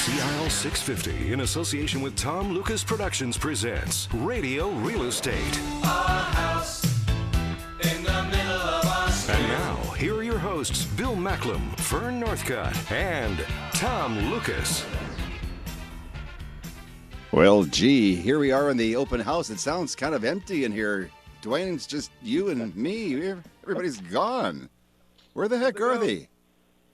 CIL 650, in association with Tom Lucas Productions, presents Radio Real Estate. A house in the middle of our street. And now, here are your hosts, Bill Macklem, Fern Northcutt, and Tom Lucas. Well, gee, here we are in the open house. It sounds kind of empty in here. Dwayne, it's just you and me. Everybody's gone. Where the heck are they?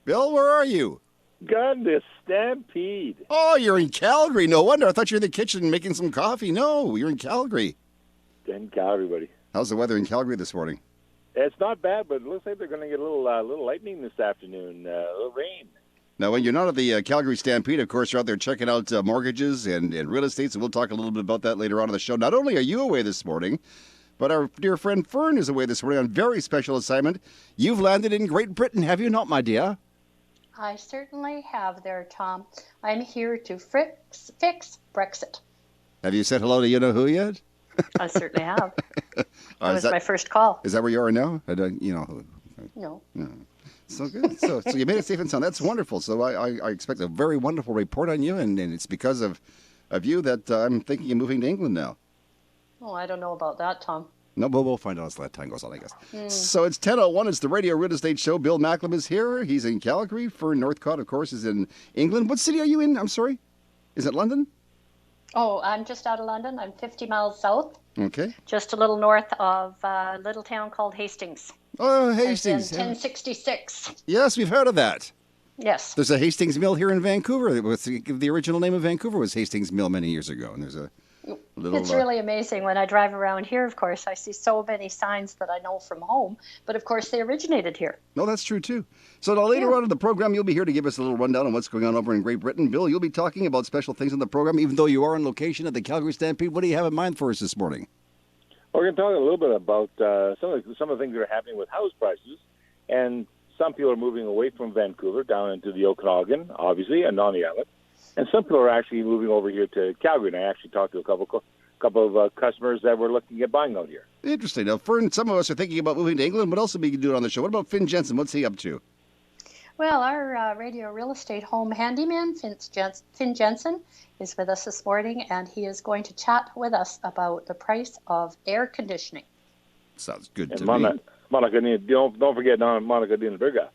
Bill, where are you? Gun this stampede. Oh, you're in Calgary. No wonder. I thought you were in the kitchen making some coffee. No, you're in Calgary. In Calgary, buddy. How's the weather in Calgary this morning? It's not bad, but it looks like they're going to get a little lightning this afternoon, a little rain. Now, when you're not at the Calgary Stampede, of course, you're out there checking out mortgages and real estate, so we'll talk a little bit about that later on in the show. Not only are you away this morning, but our dear friend Fern is away this morning on very special assignment. You've landed in Great Britain, have you not, my dear? I certainly have there, Tom. I'm here to fix Brexit. Have you said hello to you-know-who yet? I certainly have. That was my first call. Is that where you are now? I don't, you know. No. So good. So you made it safe and sound. That's wonderful. So I expect a very wonderful report on you, and it's because of you that I'm thinking of moving to England now. Oh, I don't know about that, Tom. No, but we'll find out as time goes on, I guess. So it's 10:01. It's the Radio Real Estate Show. Bill Macklem is here. He's in Calgary. Fern Northcutt, of course, is in England. What city are you in? I'm sorry. Is it London? Oh, I'm just out of London. I'm 50 miles south. Okay. Just a little north of a little town called Hastings. Oh, Hastings. In 1066. Yes, we've heard of that. Yes. There's a Hastings Mill here in Vancouver. The original name of Vancouver was Hastings Mill many years ago, and there's a little... It's really amazing. When I drive around here, of course, I see so many signs that I know from home, but of course they originated here. No, that's true too. So now later on in the program, you'll be here to give us a little rundown on what's going on over in Great Britain. Bill, you'll be talking about special things on the program, even though you are on location at the Calgary Stampede. What do you have in mind for us this morning? We're going to talk a little bit about some of the things that are happening with house prices, and some people are moving away from Vancouver down into the Okanagan, obviously, and on the island. And some people are actually moving over here to Calgary, and I actually talked to a couple of customers that were looking at buying out here. Interesting. Now, Fern, some of us are thinking about moving to England. What else will we do on the show? What about Finn Jensen? What's he up to? Well, our radio real estate home handyman, Finn Jensen, is with us this morning, and he is going to chat with us about the price of air conditioning. Sounds good to me. Monica, don't forget Monica Dinaberga.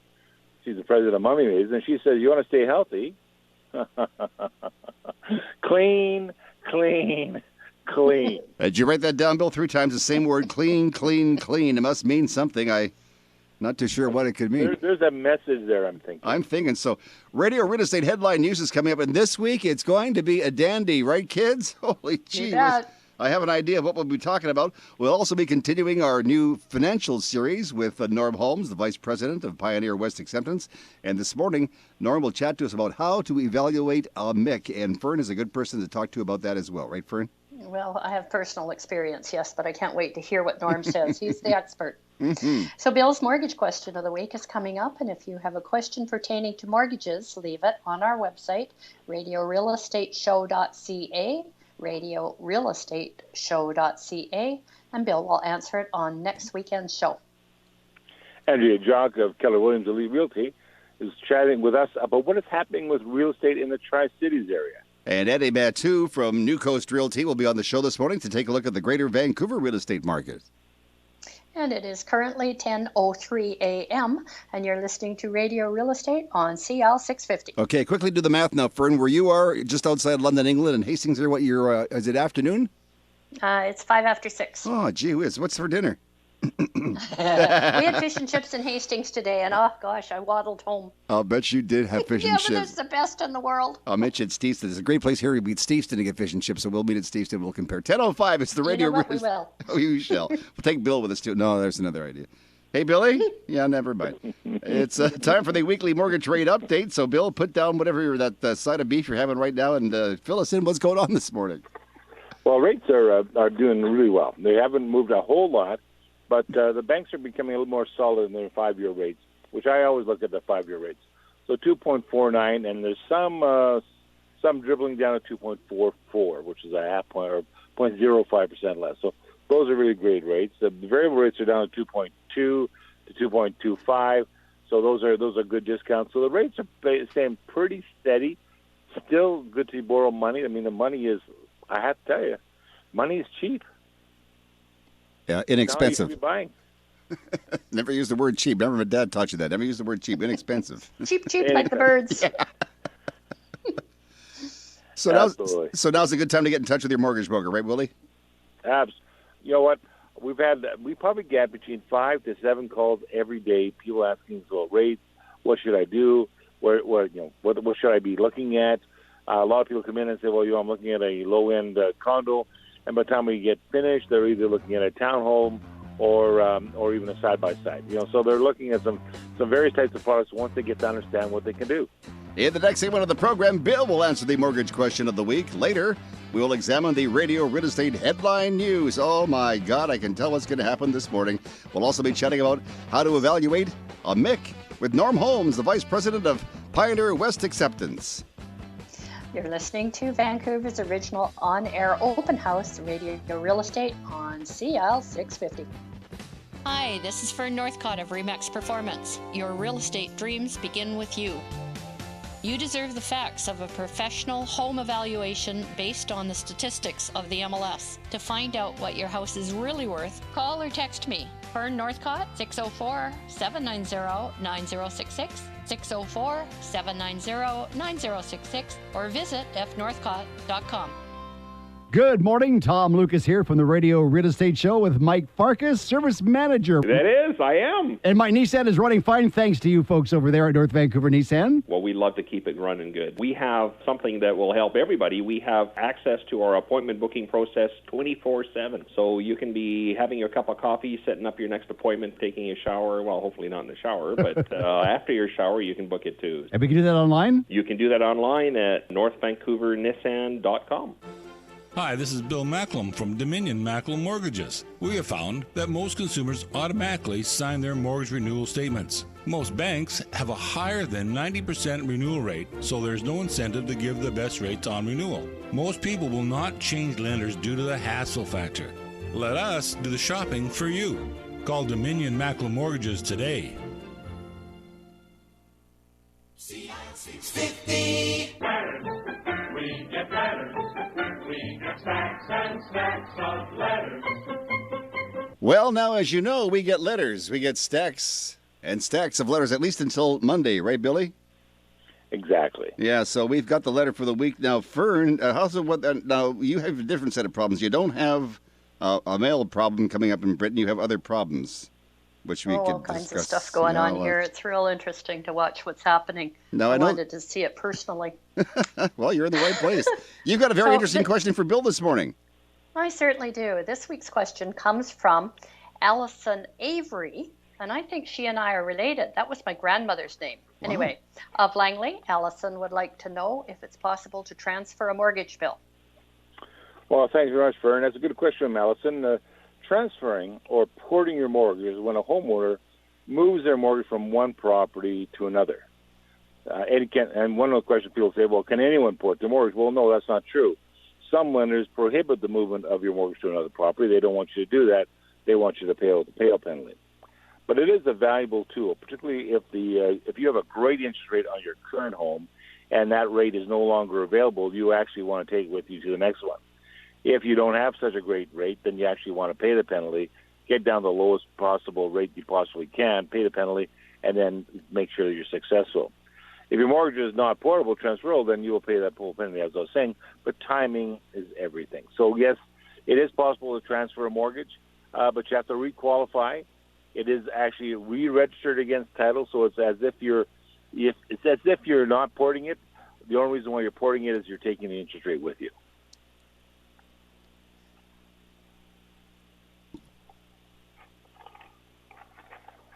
She's the president of Mummy Maze, and she says, you want to stay healthy? Clean. Did you write that down, Bill? 3 times the same word, clean. It must mean something. I'm not too sure what it could mean. There's a message there, I'm thinking. So, Radio Real Estate Headline News is coming up, and this week it's going to be a dandy, right, kids? Holy gee. I have an idea of what we'll be talking about. We'll also be continuing our new financial series with Norm Holmes, the Vice President of Pioneer West Acceptance. And this morning, Norm will chat to us about how to evaluate a MIC. And Fern is a good person to talk to about that as well. Right, Fern? Well, I have personal experience, yes, but I can't wait to hear what Norm says. He's the expert. Mm-hmm. So Bill's mortgage question of the week is coming up, and if you have a question pertaining to mortgages, leave it on our website, RadioRealEstateJuly9th2016, RadioRealEstateJuly9th2016, and Bill will answer it on next weekend's show. Andrea Jock of Keller Williams Elite Realty is chatting with us about what is happening with real estate in the Tri-Cities area. And Eddie Mattu from New Coast Realty will be on the show this morning to take a look at the greater Vancouver real estate market. And it is currently 10:03 a.m., and you're listening to Radio Real Estate on CL 650. Okay, quickly do the math now, Fern. Where you are, just outside London, England, and Hastings, what year, is it afternoon? It's 5 after 6. Oh, gee whiz. What's for dinner? We had fish and chips in Hastings today, and oh gosh, I waddled home. I'll bet you did have fish and chips. Yeah, but it's the best in the world. I'll meet you at Steveston. There's a great place here. We meet Steveston to get fish and chips, so we'll meet at Steveston. We'll compare. 10:05. It's the Radio. You know what, we will. Oh, you shall. We'll take Bill with us too. No, there's another idea. Hey, Billy. Yeah, never mind. It's time for the weekly mortgage rate update. So, Bill, put down whatever that side of beef you're having right now, and fill us in. What's going on this morning? Well, rates are doing really well. They haven't moved a whole lot. But the banks are becoming a little more solid in their 5-year rates, which I always look at the 5-year rates. So 2.49, and there's some dribbling down to 2.44, which is a half point or 0.05% less. So those are really great rates. The variable rates are down to 2.2 to 2.25. So those are good discounts. So the rates are staying pretty steady. still good to borrow money. I mean, the money is, I have to tell you, money is cheap. Yeah, inexpensive. Now you should be buying. Never use the word cheap. Remember my dad taught you that. Never use the word cheap. Inexpensive. Cheap, like the birds. Yeah. So now's a good time to get in touch with your mortgage broker, right, Willie? You know what? We probably get between 5 to 7 calls every day. People asking about rates. What should I do? What should I be looking at? A lot of people come in and say, well, I'm looking at a low-end condo, and by the time we get finished, they're either looking at a townhome or even a side-by-side. So they're looking at some various types of products once they get to understand what they can do. In the next segment of the program, Bill will answer the mortgage question of the week. Later, we will examine the radio real estate headline news. Oh, my God, I can tell what's going to happen this morning. We'll also be chatting about how to evaluate a MIC with Norm Holmes, the Vice President of Pioneer West Acceptance. You're listening to Vancouver's original on-air open house, Radio Real Estate on CL 650. Hi, this is Fern Northcott of Remax Performance. Your real estate dreams begin with you. You deserve the facts of a professional home evaluation based on the statistics of the MLS. To find out what your house is really worth, call or text me. Fern Northcott, 604-790-9066, 604-790-9066, or visit fnorthcott.com. Good morning, Tom Lucas here from the Radio Real Estate Show with Mike Farkas, Service Manager. That is, I am. And my Nissan is running fine thanks to you folks over there at North Vancouver Nissan. Well, we love to keep it running good. We have something that will help everybody. We have access to our appointment booking process 24/7. So you can be having your cup of coffee, setting up your next appointment, taking a shower. Well, hopefully not in the shower, but after your shower, you can book it too. And we can do that online? You can do that online at northvancouvernissan.com. Hi, this is Bill Macklem from Dominion Macklem Mortgages. We have found that most consumers automatically sign their mortgage renewal statements. Most banks have a higher than 90% renewal rate, so there's no incentive to give the best rates on renewal. Most people will not change lenders due to the hassle factor. Let us do the shopping for you. Call Dominion Macklem Mortgages today. CL 650. We get letters. We get stacks and stacks of letters. Well, now, as you know, we get letters. We get stacks and stacks of letters, at least until Monday, right, Billy? Exactly. Yeah, so we've got the letter for the week. Now, Fern, now you have a different set of problems. You don't have a mail problem coming up in Britain. You have other problems, which we could all kinds discuss. of stuff going on here. It's real interesting to watch what's happening. No, I wanted to see it personally. Well, you're in the right place. You've got a very interesting question for Bill this morning. I certainly do. This week's question comes from Allison Avery, and I think she and I are related. That was my grandmother's name. Wow. Anyway, of Langley, Allison would like to know if it's possible to transfer a mortgage bill. Well, thanks very much, Fern. That's a good question, Allison. Transferring or porting your mortgage is when a homeowner moves their mortgage from one property to another. And one of the questions people say, well, can anyone port their mortgage? Well, no, that's not true. Some lenders prohibit the movement of your mortgage to another property. They don't want you to do that. They want you to pay the payout penalty. But it is a valuable tool, particularly if you have a great interest rate on your current home and that rate is no longer available, you actually want to take it with you to the next one. If you don't have such a great rate, then you actually want to pay the penalty, get down the lowest possible rate you possibly can, pay the penalty, and then make sure that you're successful. If your mortgage is not portable, transferable, then you will pay that full penalty, as I was saying, but timing is everything. So, yes, it is possible to transfer a mortgage, but you have to re-qualify. It is actually re-registered against title, so it's as if you're not porting it. The only reason why you're porting it is you're taking the interest rate with you.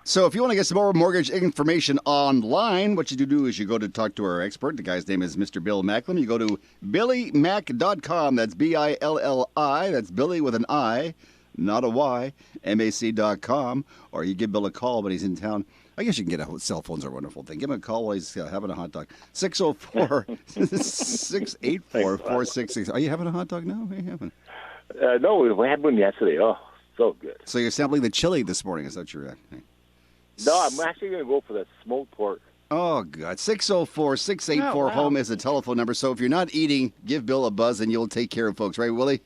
So if you want to get some more mortgage information online, what you do is you go to talk to our expert. The guy's name is Mr. Bill Macklem. You go to billymac.com. That's B-I-L-L-I. That's Billy with an I, not a Y, MAC.com. Or you give Bill a call when he's in town. I guess you can get cell phones are a wonderful thing. Give him a call while he's having a hot dog. 604-684-4660. Are you having a hot dog now? What are you having? No, we had one yesterday. Oh, so good. So you're sampling the chili this morning. Is that your reaction? No, I'm actually going to go for the smoked pork. Oh, God. 604-684-HOME is the telephone number. So if you're not eating, give Bill a buzz and you'll take care of folks, right, Willie?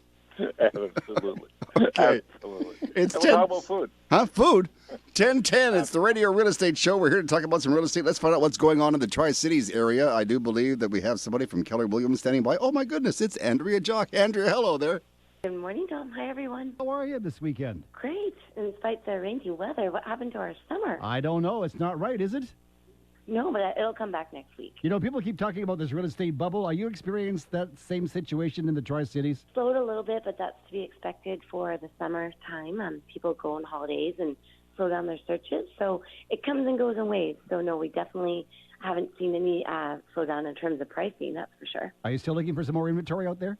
Absolutely. Okay. Absolutely. It's And 10. how about food? Huh? Food? 1010. It's the Radio Real Estate Show. We're here to talk about some real estate. Let's find out what's going on in the Tri-Cities area. I do believe that we have somebody from Keller Williams standing by. Oh, my goodness. It's Andrea Jock. Andrea, hello there. Good morning, Tom. Hi, everyone. How are you this weekend? Great. In spite of the rainy weather, what happened to our summer? I don't know. It's not right, is it? No, but it'll come back next week. You know, people keep talking about this real estate bubble. Are you experiencing that same situation in the Tri-Cities? Slowed a little bit, but that's to be expected for the summertime. People go on holidays and slow down their searches. So it comes and goes in waves. So, no, we definitely haven't seen any slowdown in terms of pricing, that's for sure. Are you still looking for some more inventory out there?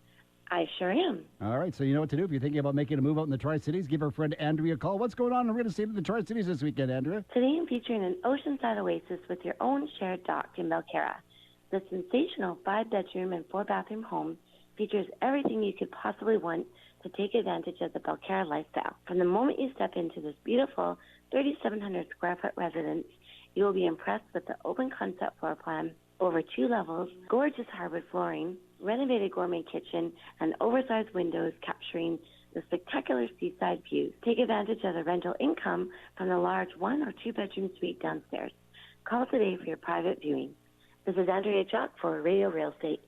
I sure am. All right, so you know what to do. If you're thinking about making a move out in the Tri-Cities, give our friend Andrea a call. What's going on in real estate in the Tri-Cities this weekend, Andrea? Today I'm featuring an oceanside oasis with your own shared dock in Belcarra. The sensational 5-bedroom and 4-bathroom home features everything you could possibly want to take advantage of the Belcarra lifestyle. From the moment you step into this beautiful 3,700 square foot residence, you will be impressed with the open concept floor plan, over 2 levels, gorgeous hardwood flooring, renovated gourmet kitchen, and oversized windows capturing the spectacular seaside views. Take advantage of the rental income from the large 1 or 2 bedroom suite downstairs. Call today for your private viewing. This is Andrea Jock for Radio Real Estate.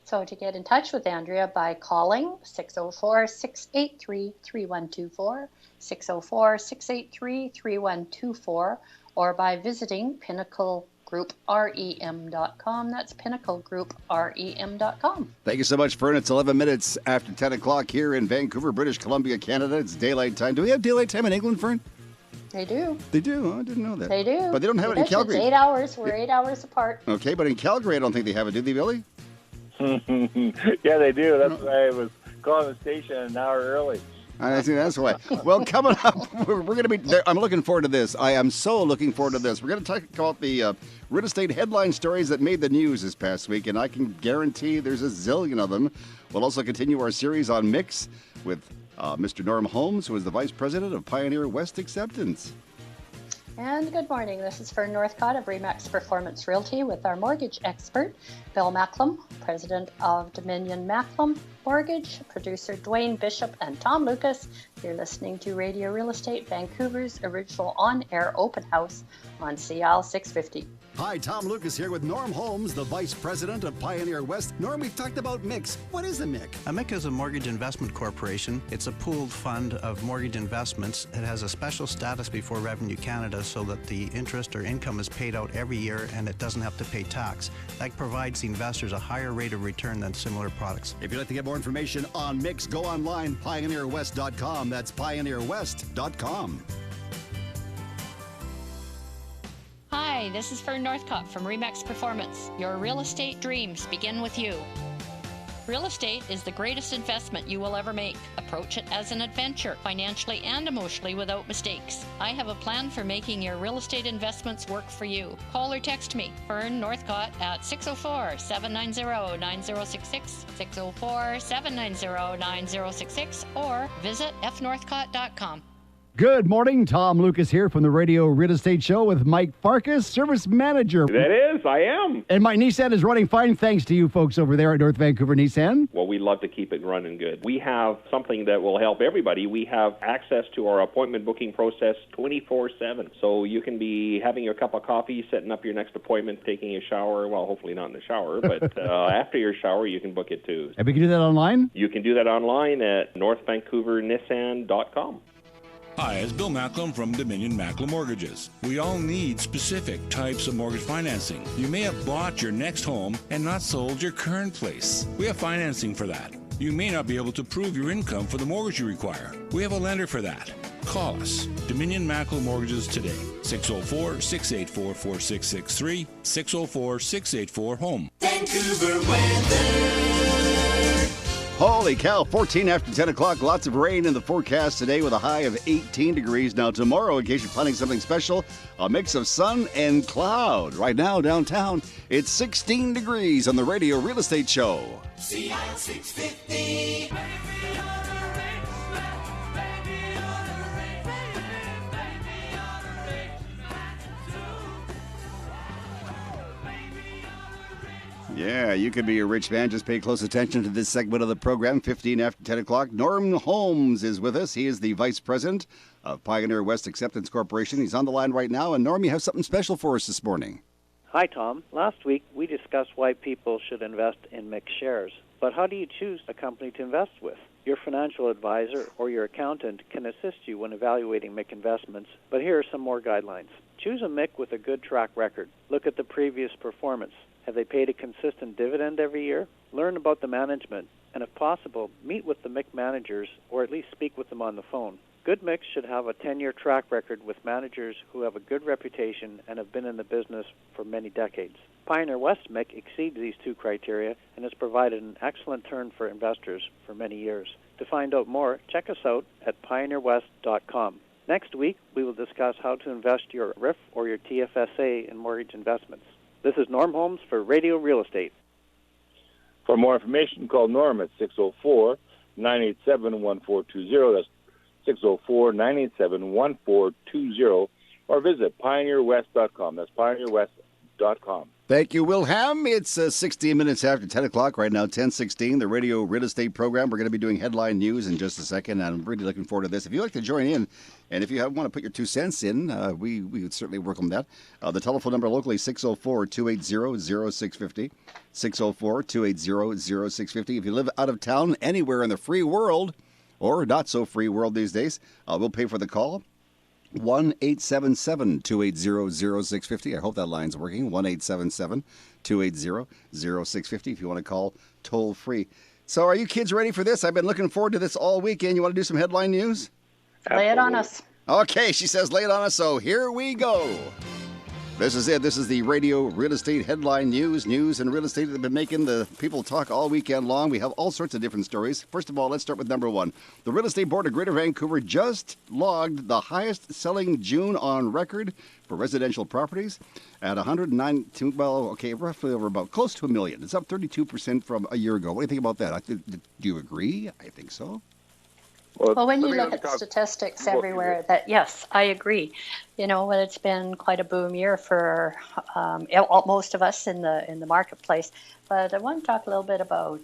So to get in touch with Andrea by calling 604-683-3124, 604-683-3124, or by visiting pinnaclegrouprem.com. That's pinnaclegrouprem.com. Thank you so much, Fern. It's 11 minutes after 10 o'clock here in Vancouver, British Columbia, Canada. It's daylight time. Do we have daylight time in England, Fern? They do. They do? Oh, I didn't know that. They do. But they don't have it in Calgary. It's 8 hours. We're 8 hours apart. Okay, but in Calgary, I don't think they have it, do they, Billy? Yeah, they do. That's why I was calling the station an hour early. I think that's why. Well, coming up, we're going to be there. I'm looking forward to this. I am so looking forward to this. We're going to talk about the real estate headline stories that made the news this past week, and I can guarantee there's a zillion of them. We'll also continue our series on Mix with Mr. Norm Holmes, who is the Vice President of Pioneer West Acceptance. And good morning. This is Fern Northcott of Remax Performance Realty with our mortgage expert, Bill Macklem, President of Dominion Macklem Mortgage, producer Dwayne Bishop, and Tom Lucas. You're listening to Radio Real Estate Vancouver's original on-air open house on CL 650. Hi, Tom Lucas here with Norm Holmes, the Vice President of Pioneer West. Norm, we've talked about MIC. What is a MIC? A MIC is a mortgage investment corporation. It's a pooled fund of mortgage investments. It has a special status before Revenue Canada so that the interest or income is paid out every year and it doesn't have to pay tax. That provides the investors a higher rate of return than similar products. If you'd like to get more information on MICs, go online, pioneerwest.com. That's pioneerwest.com. Hi, this is Fern Northcott from Remax Performance. Your real estate dreams begin with you. Real estate is the greatest investment you will ever make. Approach it as an adventure, financially and emotionally without mistakes. I have a plan for making your real estate investments work for you. Call or text me, Fern Northcott, at 604-790-9066, 604-790-9066, or visit fnorthcott.com. Good morning. Tom Lucas here from the Radio Real Estate Show with Mike Farkas, Service Manager. That is, I am. And my Nissan is running fine thanks to you folks over there at North Vancouver Nissan. Well, we love to keep it running good. We have something that will help everybody. We have access to our appointment booking process 24/7. So you can be having your cup of coffee, setting up your next appointment, taking a shower. Well, hopefully not in the shower, but after your shower, you can book it too. And we can do that online? You can do that online at northvancouvernissan.com. Hi, it's Bill Macklem from Dominion Macklem Mortgages. We all need specific types of mortgage financing. You may have bought your next home and not sold your current place. We have financing for that. You may not be able to prove your income for the mortgage you require. We have a lender for that. Call us, Dominion Macklem Mortgages today, 604-684-4663, 604-684-HOME. Vancouver weather. Holy cow, 14 after 10 o'clock. Lots of rain in the forecast today with a high of 18 degrees. Now tomorrow, in case you're planning something special, a mix of sun and cloud. Right now, downtown, it's 16 degrees on the Radio Real Estate Show. CL 650. Yeah, you could be a rich man. Just pay close attention to this segment of the program, 15 after 10 o'clock. Norm Holmes is with us. He is the Vice President of Pioneer West Acceptance Corporation. He's on the line right now. And Norm, you have something special for us this morning. Hi, Tom. Last week, we discussed why people should invest in mixed shares. But how do you choose a company to invest with? Your financial advisor or your accountant can assist you when evaluating MIC investments, but here are some more guidelines. Choose a MIC with a good track record. Look at the previous performance. Have they paid a consistent dividend every year? Learn about the management, and if possible, meet with the MIC managers or at least speak with them on the phone. Good MICs should have a 10-year track record with managers who have a good reputation and have been in the business for many decades. Pioneer West MIC exceeds these two criteria and has provided an excellent return for investors for many years. To find out more, check us out at pioneerwest.com. Next week, we will discuss how to invest your RIF or your TFSA in mortgage investments. This is Norm Holmes for Radio Real Estate. For more information, call Norm at 604-987-1420. That's 604-987-1420. Or visit pioneerwest.com. That's pioneerwest.com. Thank you, Wilhelm. It's 16 minutes after 10 o'clock right now, 10:16, the Radio Real Estate Program. We're going to be doing headline news in just a second, and I'm really looking forward to this. If you'd like to join in, and if you want to put your 2 cents in, we would certainly welcome that. The telephone number locally, 604-280-0650, 604-280-0650. If you live out of town, anywhere in the free world, or not so free world these days, we'll pay for the call. 1-877-280-0650. I hope that line's working. 1-877-280-0650 if you want to call toll free. So are you kids ready for this? I've been looking forward to this all weekend. You want to do some headline news? Lay it on us. Okay, she says lay it on us, so here we go. This is it. This is the Radio Real Estate Headline News. News and real estate that have been making the people talk all weekend long. We have all sorts of different stories. First of all, let's start with number one. The Real Estate Board of Greater Vancouver just logged the highest selling June on record for residential properties at 109, roughly over about close to $1 million. It's up 32% from a year ago. What do you think about that? Do you agree? I think so. Well, when you look at statistics everywhere, yes, I agree. You know, it's been quite a boom year for most of us in the marketplace. But I want to talk a little bit about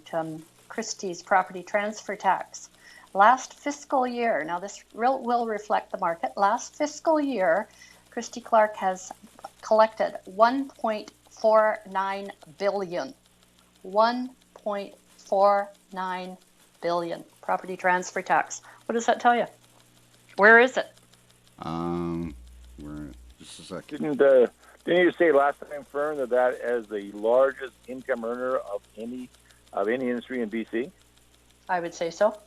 Christie's property transfer tax. Last fiscal year, now this will reflect the market. Last fiscal year, Christie Clark has collected $1.49 billion. $1.49 billion. Property transfer tax. What does that tell you? Where is it? Just a second. Didn't you say last time, Fern, that as the largest income earner of any industry in BC? I would say so.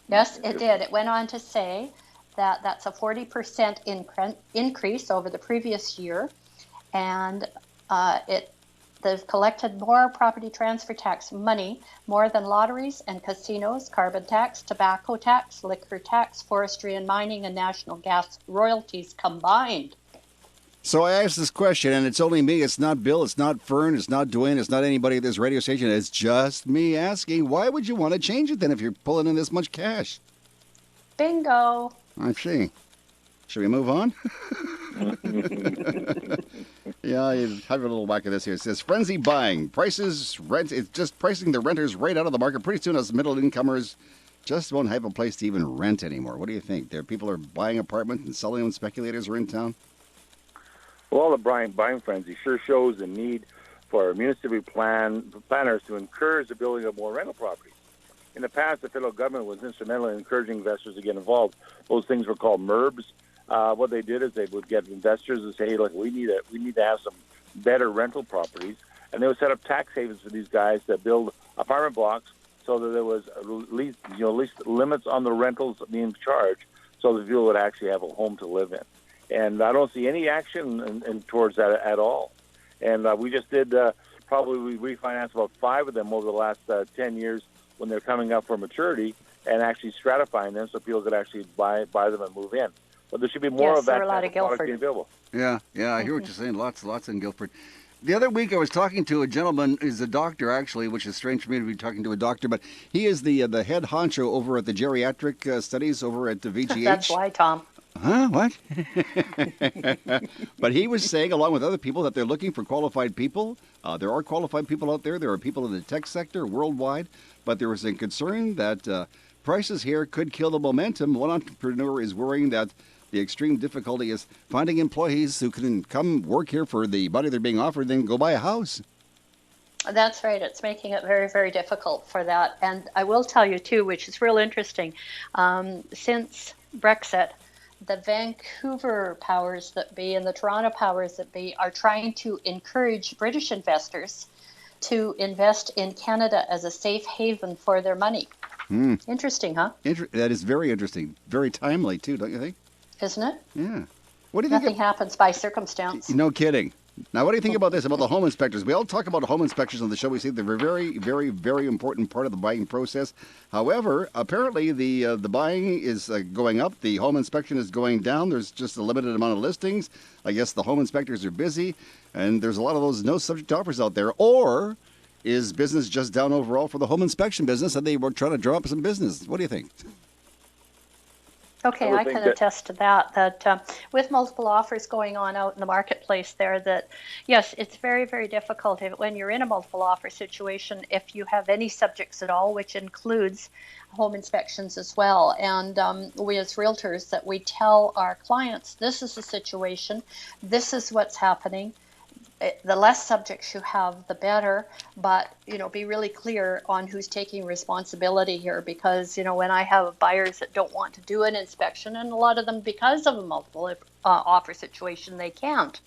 Yes, it did. It went on to say that that's a 40% increase over the previous year, and they've collected more property transfer tax money, more than lotteries and casinos, carbon tax, tobacco tax, liquor tax, forestry and mining, and national gas royalties combined. So I asked this question, and it's only me. It's not Bill. It's not Fern. It's not Dwayne. It's not anybody at this radio station. It's just me asking, why would you want to change it then if you're pulling in this much cash? Bingo. I see. Should we move on? Yeah, you have a little whack of this here. It says, frenzy buying. Prices, rent, it's just pricing the renters right out of the market. Pretty soon us middle incomers just won't have a place to even rent anymore. What do you think? People are buying apartments and selling them, speculators are in town? Well, the buying frenzy sure shows the need for municipal planners to encourage the building of more rental properties. In the past, the federal government was instrumental in encouraging investors to get involved. Those things were called MERBs. What they did is they would get investors to say, hey, look, we need to have some better rental properties, and they would set up tax havens for these guys that build apartment blocks so that there was at least limits on the rentals being charged, so that people would actually have a home to live in. And I don't see any action towards that at all. And we just did we refinanced about 5 of them over the last 10 years when they're coming up for maturity, and actually stratifying them so people could actually buy them and move in. But there should be more of that kind of product being available. Yeah, I hear what you're saying. Lots in Guildford. The other week I was talking to a gentleman, who's a doctor actually, which is strange for me to be talking to a doctor, but he is the head honcho over at the geriatric studies over at the VGH. That's why, Tom. Huh? What? But he was saying, along with other people, that they're looking for qualified people. There are qualified people out there. There are people in the tech sector worldwide. But there was a concern that prices here could kill the momentum. One entrepreneur is worrying that the extreme difficulty is finding employees who can come work here for the money they're being offered, then go buy a house. That's right. It's making it very, very difficult for that. And I will tell you, too, which is real interesting, since Brexit, the Vancouver powers that be and the Toronto powers that be are trying to encourage British investors to invest in Canada as a safe haven for their money. Interesting, huh? That is very interesting. Very timely, too, don't you think? Isn't it? Yeah. What do you Nothing think? happens by circumstance. No kidding. Now, what do you think about this, about the home inspectors? We all talk about home inspectors on the show. We say they're a very, very, very important part of the buying process. However, apparently the buying is going up. The home inspection is going down. There's just a limited amount of listings. I guess the home inspectors are busy, and there's a lot of those no subject offers out there. Or is business just down overall for the home inspection business, and they were trying to draw up some business? What do you think? Okay, I can attest to that with multiple offers going on out in the marketplace there, that yes, it's very, very difficult when you're in a multiple offer situation if you have any subjects at all, which includes home inspections as well. And we as realtors, that we tell our clients, this is the situation, this is what's happening. The less subjects you have, the better, but, be really clear on who's taking responsibility here, because, when I have buyers that don't want to do an inspection, and a lot of them, because of a multiple offer situation, they can't,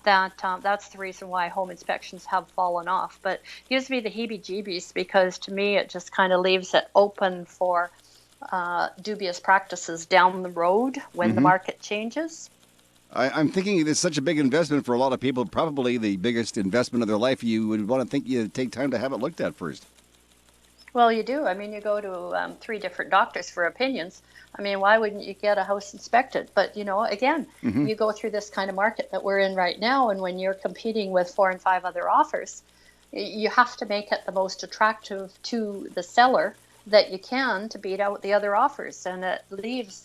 that's the reason why home inspections have fallen off. But it gives me the heebie-jeebies, because to me it just kind of leaves it open for dubious practices down the road when the market changes. I'm thinking it's such a big investment for a lot of people, probably the biggest investment of their life. You would want to think you'd take time to have it looked at first. Well, you do. I mean, you go to 3 different doctors for opinions. I mean, why wouldn't you get a house inspected? But, again, you go through this kind of market that we're in right now, and when you're competing with 4 and 5 other offers, you have to make it the most attractive to the seller that you can to beat out the other offers. And it leaves,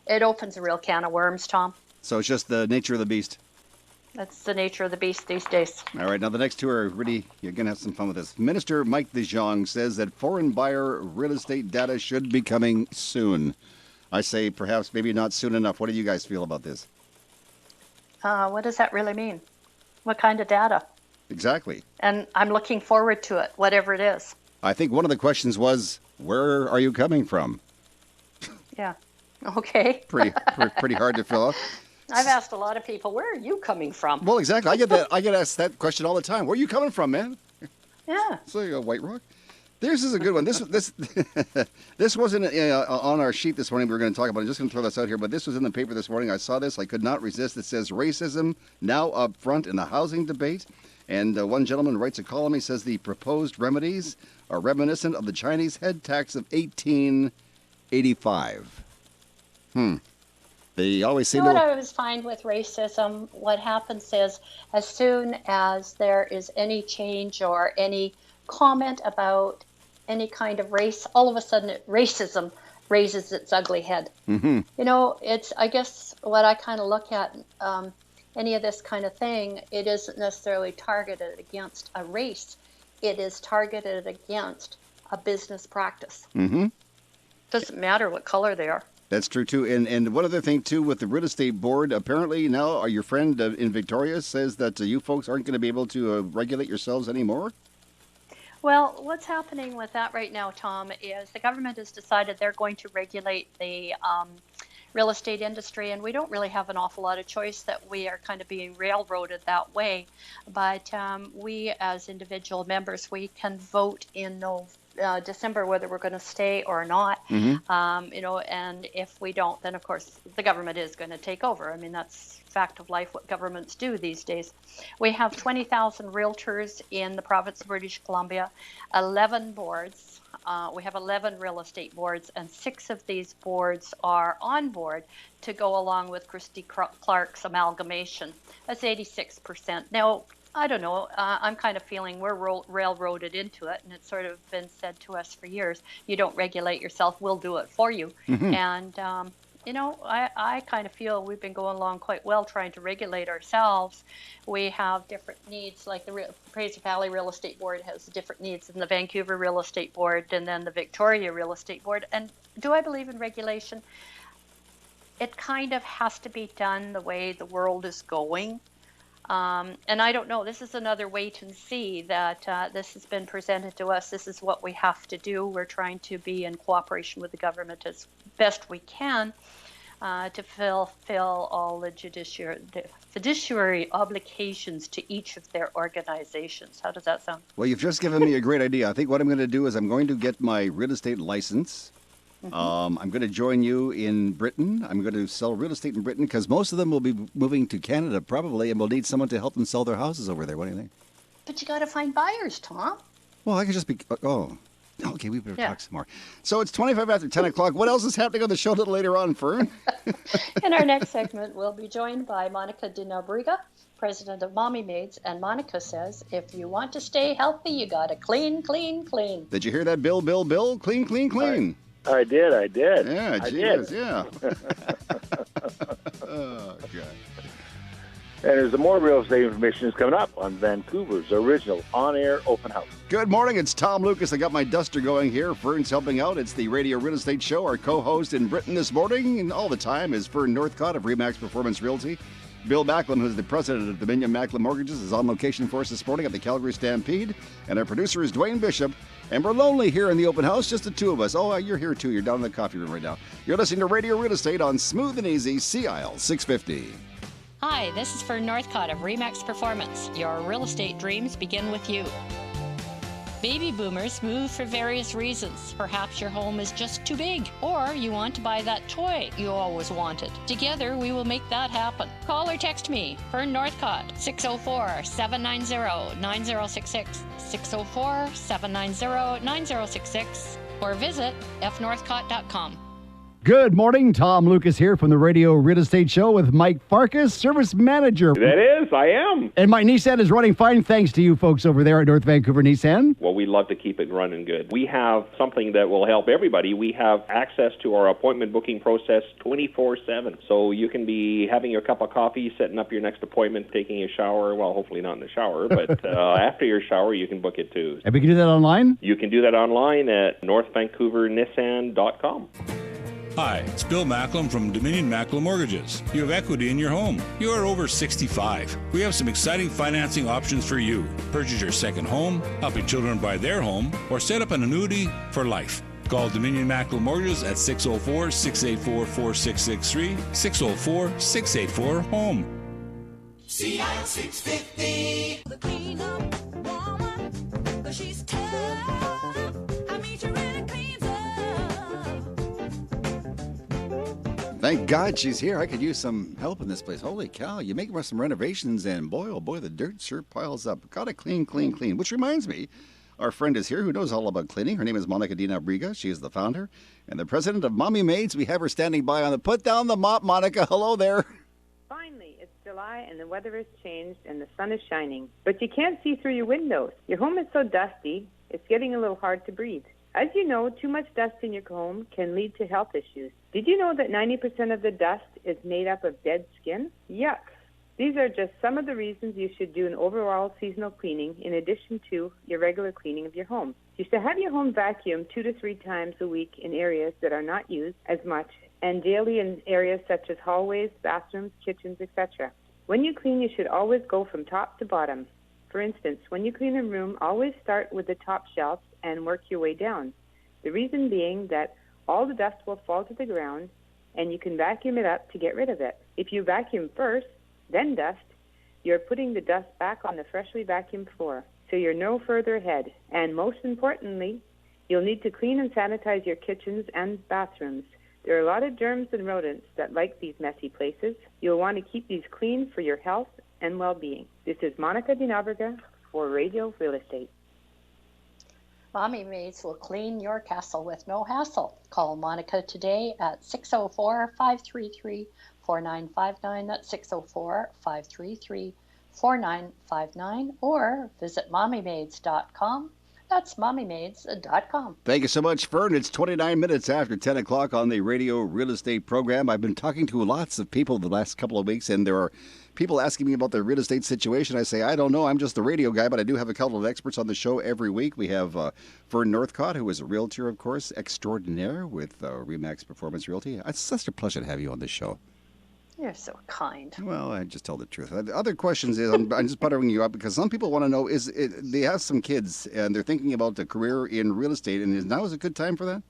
it opens a real can of worms, Tom. So it's just the nature of the beast. That's the nature of the beast these days. All right, now the next two are really, you're going to have some fun with this. Minister Mike DeJong says that foreign buyer real estate data should be coming soon. I say perhaps maybe not soon enough. What do you guys feel about this? What does that really mean? What kind of data? Exactly. And I'm looking forward to it, whatever it is. I think one of the questions was, where are you coming from? Yeah. Okay. Pretty hard to fill out. I've asked a lot of people, where are you coming from? Well, exactly. I get asked that question all the time. Where are you coming from, man? Yeah. So White Rock. This is a good one. This wasn't on our sheet this morning. We were going to talk about it. I'm just going to throw this out here, but this was in the paper this morning. I saw this. I could not resist. It says racism now up front in the housing debate. And one gentleman writes a column. He says the proposed remedies are reminiscent of the Chinese head tax of 1885. They always seem what I always find with racism, what happens is, as soon as there is any change or any comment about any kind of race, all of a sudden racism raises its ugly head. It's, I guess, what I kind of look at, any of this kind of thing, it isn't necessarily targeted against a race. It is targeted against a business practice. Doesn't matter what color they are. That's true, too. And one other thing, too, with the real estate board, apparently now your friend in Victoria says that you folks aren't going to be able to regulate yourselves anymore? Well, what's happening with that right now, Tom, is the government has decided they're going to regulate the real estate industry, and we don't really have an awful lot of choice, that we are kind of being railroaded that way. But we, as individual members, we can vote in December whether we're going to stay or not. And if we don't, then of course the government is going to take over. I mean, that's fact of life, what governments do these days. We have 20,000 realtors in the province of British Columbia, 11 boards. We have 11 real estate boards, and 6 of these boards are on board to go along with Christy Clark's amalgamation. That's 86%. Now, I don't know. I'm kind of feeling we're railroaded into it, and it's sort of been said to us for years, you don't regulate yourself, we'll do it for you. And I kind of feel we've been going along quite well trying to regulate ourselves. We have different needs, like the Fraser Valley Real Estate Board has different needs than the Vancouver Real Estate Board and then the Victoria Real Estate Board. And do I believe in regulation? It kind of has to be done the way the world is going. And I don't know, this is another wait and see that this has been presented to us. This is what we have to do. We're trying to be in cooperation with the government as best we can to fulfill all the fiduciary obligations to each of their organizations. How does that sound? Well, you've just given me a great idea. I think what I'm going to do is I'm going to get my real estate license. I'm going to join you in Britain. I'm going to sell real estate in Britain because most of them will be moving to Canada probably, and we'll need someone to help them sell their houses over there. What do you think? But you got to find buyers, Tom. Well, I could just be... Okay, we better talk some more. So it's 25 after 10 o'clock. What else is happening on the show a little later on, Fern? In our next segment, we'll be joined by Monica de Nobrega, president of Mommy Maids. And Monica says, if you want to stay healthy, you got to clean, clean, clean. Did you hear that, Bill? Clean, clean, clean. I did. Yeah, geez, yeah. Oh, God. And there's more real estate information is coming up on Vancouver's original on-air open house. Good morning. It's Tom Lucas. I got my duster going here. Fern's helping out. It's the Radio Real Estate Show. Our co-host in Britain this morning and all the time is Fern Northcott of Remax Performance Realty. Bill Macklem, who's the president of Dominion Macklem Mortgages, is on location for us this morning at the Calgary Stampede. And our producer is Dwayne Bishop. And we're lonely here in the open house, just the two of us. Oh, you're here too. You're down in the coffee room right now. You're listening to Radio Real Estate on Smooth and Easy, CIL 650. Hi, this is Fern Northcott of Remax Performance. Your real estate dreams begin with you. Baby boomers move for various reasons. Perhaps your home is just too big, or you want to buy that toy you always wanted. Together, we will make that happen. Call or text me, Fern Northcott, 604-790-9066, 604-790-9066, or visit fnorthcott.com. Good morning. Tom Lucas here from the Radio Real Estate Show with Mike Farkas, Service Manager. That is, I am. And my Nissan is running fine thanks to you folks over there at North Vancouver Nissan. Well, we love to keep it running good. We have something that will help everybody. We have access to our appointment booking process 24/7. So you can be having your cup of coffee, setting up your next appointment, taking a shower. Well, hopefully not in the shower, but after your shower, you can book it too. And we can do that online? You can do that online at northvancouvernissan.com. Hi, it's Bill Macklem from Dominion Macklem Mortgages. You have equity in your home. You are over 65. We have some exciting financing options for you. Purchase your second home, help your children buy their home, or set up an annuity for life. Call Dominion Macklem Mortgages at 604-684-4663, 604-684-HOME. CIL 650. The clean up woman, 'cause she's tough. I mean, she really cleans up. Thank God she's here. I could use some help in this place. Holy cow, you make some renovations and boy, oh boy, the dirt sure piles up. Gotta clean, clean, clean. Which reminds me, our friend is here who knows all about cleaning. Her name is Monica de Nobrega. She is the founder and the president of Mommy Maids. We have her standing by on the put down the mop. Monica, hello there. Finally, it's July and the weather has changed and the sun is shining. But you can't see through your windows. Your home is so dusty, it's getting a little hard to breathe. As you know, too much dust in your home can lead to health issues. Did you know that 90% of the dust is made up of dead skin? Yuck. These are just some of the reasons you should do an overall seasonal cleaning in addition to your regular cleaning of your home. You should have your home vacuumed 2 to 3 times a week in areas that are not used as much and daily in areas such as hallways, bathrooms, kitchens, etc. When you clean, you should always go from top to bottom. For instance, when you clean a room, always start with the top shelf and work your way down. The reason being that all the dust will fall to the ground and you can vacuum it up to get rid of it. If you vacuum first, then dust, you're putting the dust back on the freshly vacuumed floor, so you're no further ahead. And most importantly, you'll need to clean and sanitize your kitchens and bathrooms. There are a lot of germs and rodents that like these messy places. You'll want to keep these clean for your health and well-being. This is Monica de Nobrega for Radio Real Estate. Mommy Maids will clean your castle with no hassle. Call Monica today at 604-533-4959. That's 604-533-4959. Or visit mommymaids.com. That's mommymaids.com. Thank you so much, Fern. It's 29 minutes after 10 o'clock on the Radio Real Estate program. I've been talking to lots of people the last couple of weeks, and there are people asking me about their real estate situation. I say, I don't know. I'm just the radio guy, but I do have a couple of experts on the show every week. We have Fern Northcott, who is a realtor, of course, extraordinaire with RE/MAX Performance Realty. It's such a pleasure to have you on this show. You're so kind. Well, I just tell the truth. The other questions is, I'm just buttering you up because some people want to know, they have some kids and they're thinking about a career in real estate, and now is a good time for that?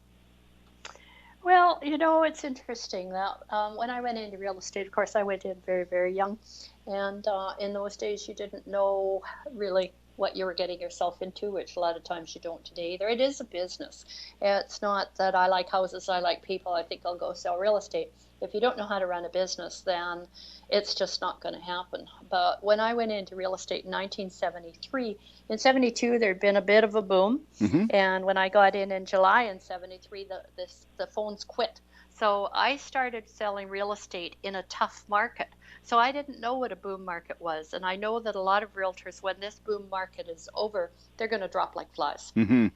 Well, it's interesting that when I went into real estate, of course, I went in very, very young. And in those days, you didn't know really what you were getting yourself into, which a lot of times you don't today either. It is a business. It's not that I like houses, I like people, I think I'll go sell real estate. If you don't know how to run a business, then it's just not going to happen. But when I went into real estate in 1973, in 72 there'd been a bit of a boom. Mm-hmm. And when I got in July in 73, the phones quit. So I started selling real estate in a tough market. So I didn't know what a boom market was. And I know that a lot of realtors, when this boom market is over, they're going to drop like flies. Mm-hmm.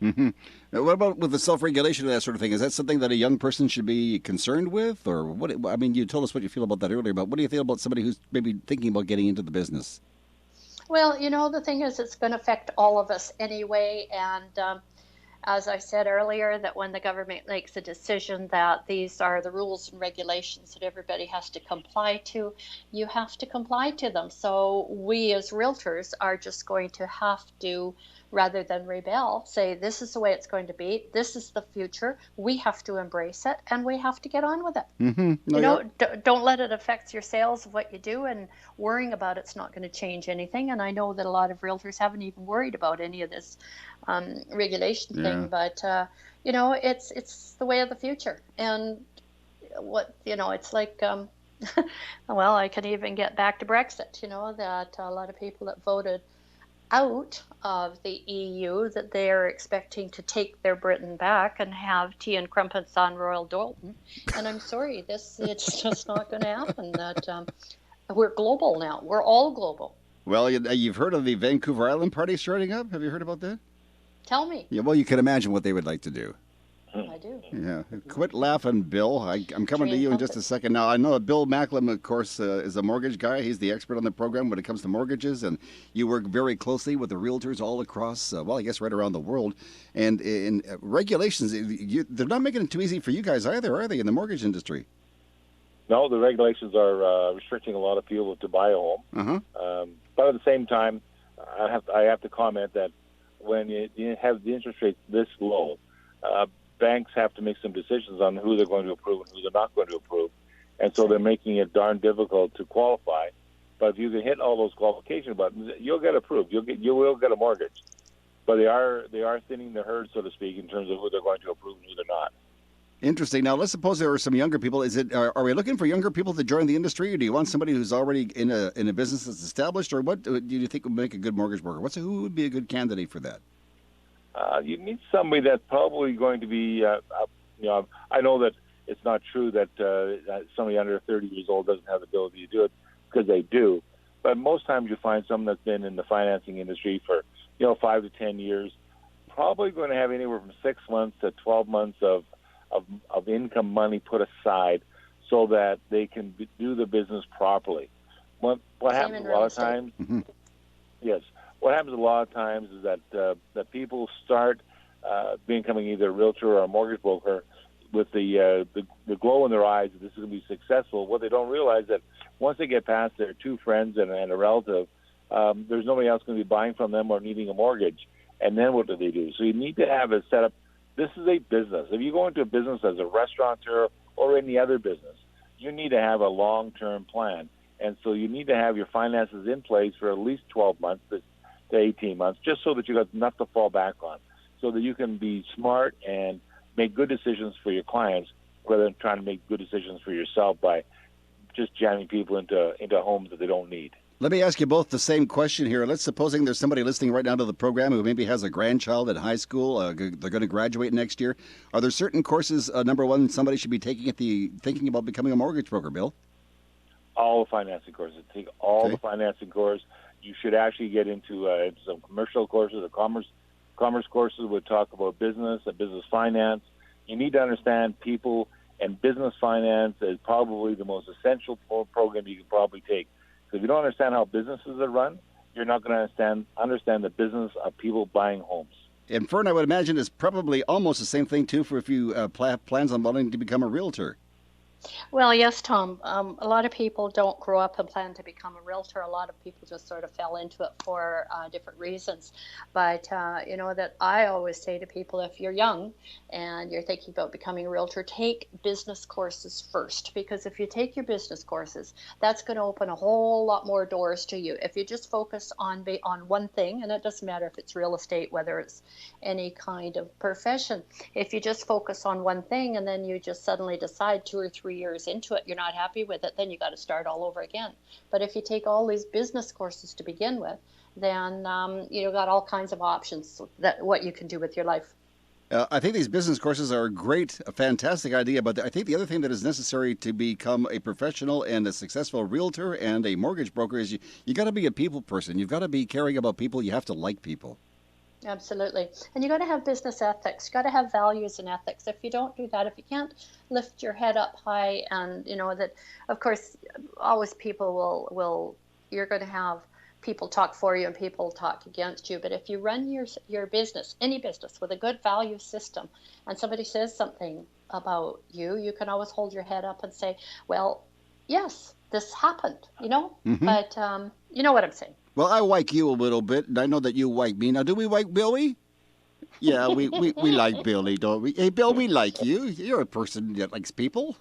Mm-hmm. Now, what about with the self-regulation and that sort of thing? Is that something that a young person should be concerned with? Or what? I mean, you told us what you feel about that earlier, but what do you feel about somebody who's maybe thinking about getting into the business? Well, the thing is, it's going to affect all of us anyway. And as I said earlier, that when the government makes a decision that these are the rules and regulations that everybody has to comply to, you have to comply to them. So we as realtors are just going to have to, rather than rebel, say this is the way it's going to be, this is the future, we have to embrace it, and we have to get on with it. Mm-hmm. Don't let it affect your sales of what you do, and worrying about it's not going to change anything. And I know that a lot of realtors haven't even worried about any of this regulation thing, but it's the way of the future. And it's like well, I can even get back to Brexit, that a lot of people that voted out of the EU, that they are expecting to take their Britain back and have tea and crumpets on Royal Doulton. And I'm sorry, it's just not going to happen. That we're global now. We're all global. Well, you've heard of the Vancouver Island party starting up. Have you heard about that? Tell me. Yeah, well, you can imagine what they would like to do. I do. Yeah. Quit laughing, Bill. I'm coming to you in just a second. Now, I know that Bill Macklem, of course, is a mortgage guy. He's the expert on the program when it comes to mortgages, and you work very closely with the realtors all across, I guess right around the world. And in regulations, they're not making it too easy for you guys either, are they, in the mortgage industry? No, the regulations are restricting a lot of people to buy a home. Uh-huh. But at the same time, I have to comment that when you have the interest rates this low, banks have to make some decisions on who they're going to approve and who they're not going to approve. And so they're making it darn difficult to qualify. But if you can hit all those qualification buttons, you'll get approved. You will get a mortgage. But they are thinning the herd, so to speak, in terms of who they're going to approve and who they're not. Interesting. Now, let's suppose there are some younger people. Are we looking for younger people to join the industry, or do you want somebody who's already in a business that's established, or what do you think would make a good mortgage broker? Who would be a good candidate for that? You need somebody that's probably going to be, I know that it's not true that somebody under 30 years old doesn't have the ability to do it, because they do. But most times you find someone that's been in the financing industry for, 5 to 10 years, probably going to have anywhere from 6 months to 12 months of income money put aside so that they can do the business properly. What happens a lot of times, yes, what happens a lot of times is that people start becoming either a realtor or a mortgage broker with the glow in their eyes that this is going to be successful. What they don't realize that once they get past their two friends and a relative, there's nobody else going to be buying from them or needing a mortgage. And then what do? So you need to have a setup. This is a business. If you go into a business as a restaurateur or any other business, you need to have a long-term plan. And so you need to have your finances in place for at least 12 months to 18 months, just so that you got enough to fall back on, so that you can be smart and make good decisions for your clients rather than trying to make good decisions for yourself by just jamming people into homes that they don't need. Let me ask you both the same question here. Let's supposing there's somebody listening right now to the program who maybe has a grandchild at high school. They're going to graduate next year. Are there certain courses, number one, somebody should be taking thinking about becoming a mortgage broker, Bill? All the financing courses. Take all the financing courses. You should actually get into some commercial courses or commerce commerce courses would talk about business and business finance. You need to understand people, and business finance is probably the most essential program you can probably take. Because if you don't understand how businesses are run, you're not going to understand the business of people buying homes. And Fern, I would imagine is probably almost the same thing, too, for if you plans on wanting to become a realtor. Well, yes, Tom. A lot of people don't grow up and plan to become a realtor. A lot of people just sort of fell into it for different reasons. But, that I always say to people, if you're young and you're thinking about becoming a realtor, take business courses first. Because if you take your business courses, that's going to open a whole lot more doors to you. If you just focus on one thing, and it doesn't matter if it's real estate, whether it's any kind of profession, if you just focus on one thing and then you just suddenly decide 2 or 3 years into it, you're not happy with it, then you got to start all over again. But if you take all these business courses to begin with, then you've got all kinds of options what you can do with your life. I think these business courses are a fantastic idea, but I think the other thing that is necessary to become a professional and a successful realtor and a mortgage broker is you got to be a people person. You've got to be caring about people. You have to like people. Absolutely. And you got to have business ethics. You got to have values and ethics. If you don't do that, if you can't lift your head up high, and that, of course, always people will you're going to have people talk for you and people talk against you. But if you run your business, any business, with a good value system, and somebody says something about you, you can always hold your head up and say, well, yes, this happened, Mm-hmm. But you know what I'm saying. Well, I like you a little bit, and I know that you like me. Now, do we like Billy? Yeah, we like Billy, don't we? Hey, Bill, we like you. You're a person that likes people.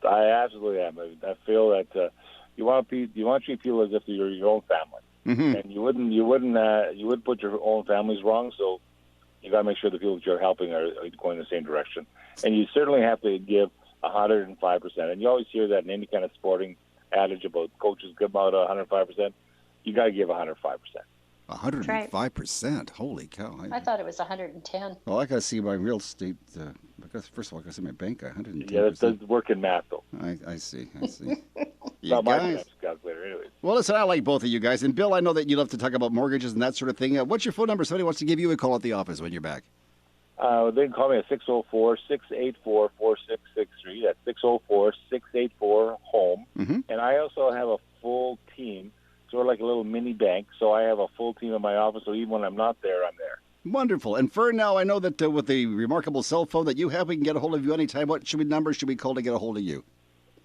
I absolutely am. I feel that you want to treat people as if you're your own family, mm-hmm. and you wouldn't put your own families wrong. So you got to make sure the people that you're helping are going in the same direction, and you certainly have to give 105%. And you always hear that in any kind of sporting adage about coaches give out 105%. You got to give 105%. 105%. Holy cow! I thought it was 110. Well, I got to see my real estate. First of all, I got to see my bank. 110%. Yeah, that does work in math, though. I see. You Not my guys. calculator, anyways. Well, listen, I like both of you guys. And Bill, I know that you love to talk about mortgages and that sort of thing. What's your phone number? Somebody wants to give you a call at the office when you're back. They can call me at 604-684-4663. That's 604-684-HOME. Mm-hmm. And I also have a full team, sort of like a little mini bank. So I have a full team in my office, so even when I'm not there, I'm there. Wonderful. And Fern, now I know that with the remarkable cell phone that you have, we can get a hold of you anytime. What number should we call to get a hold of you?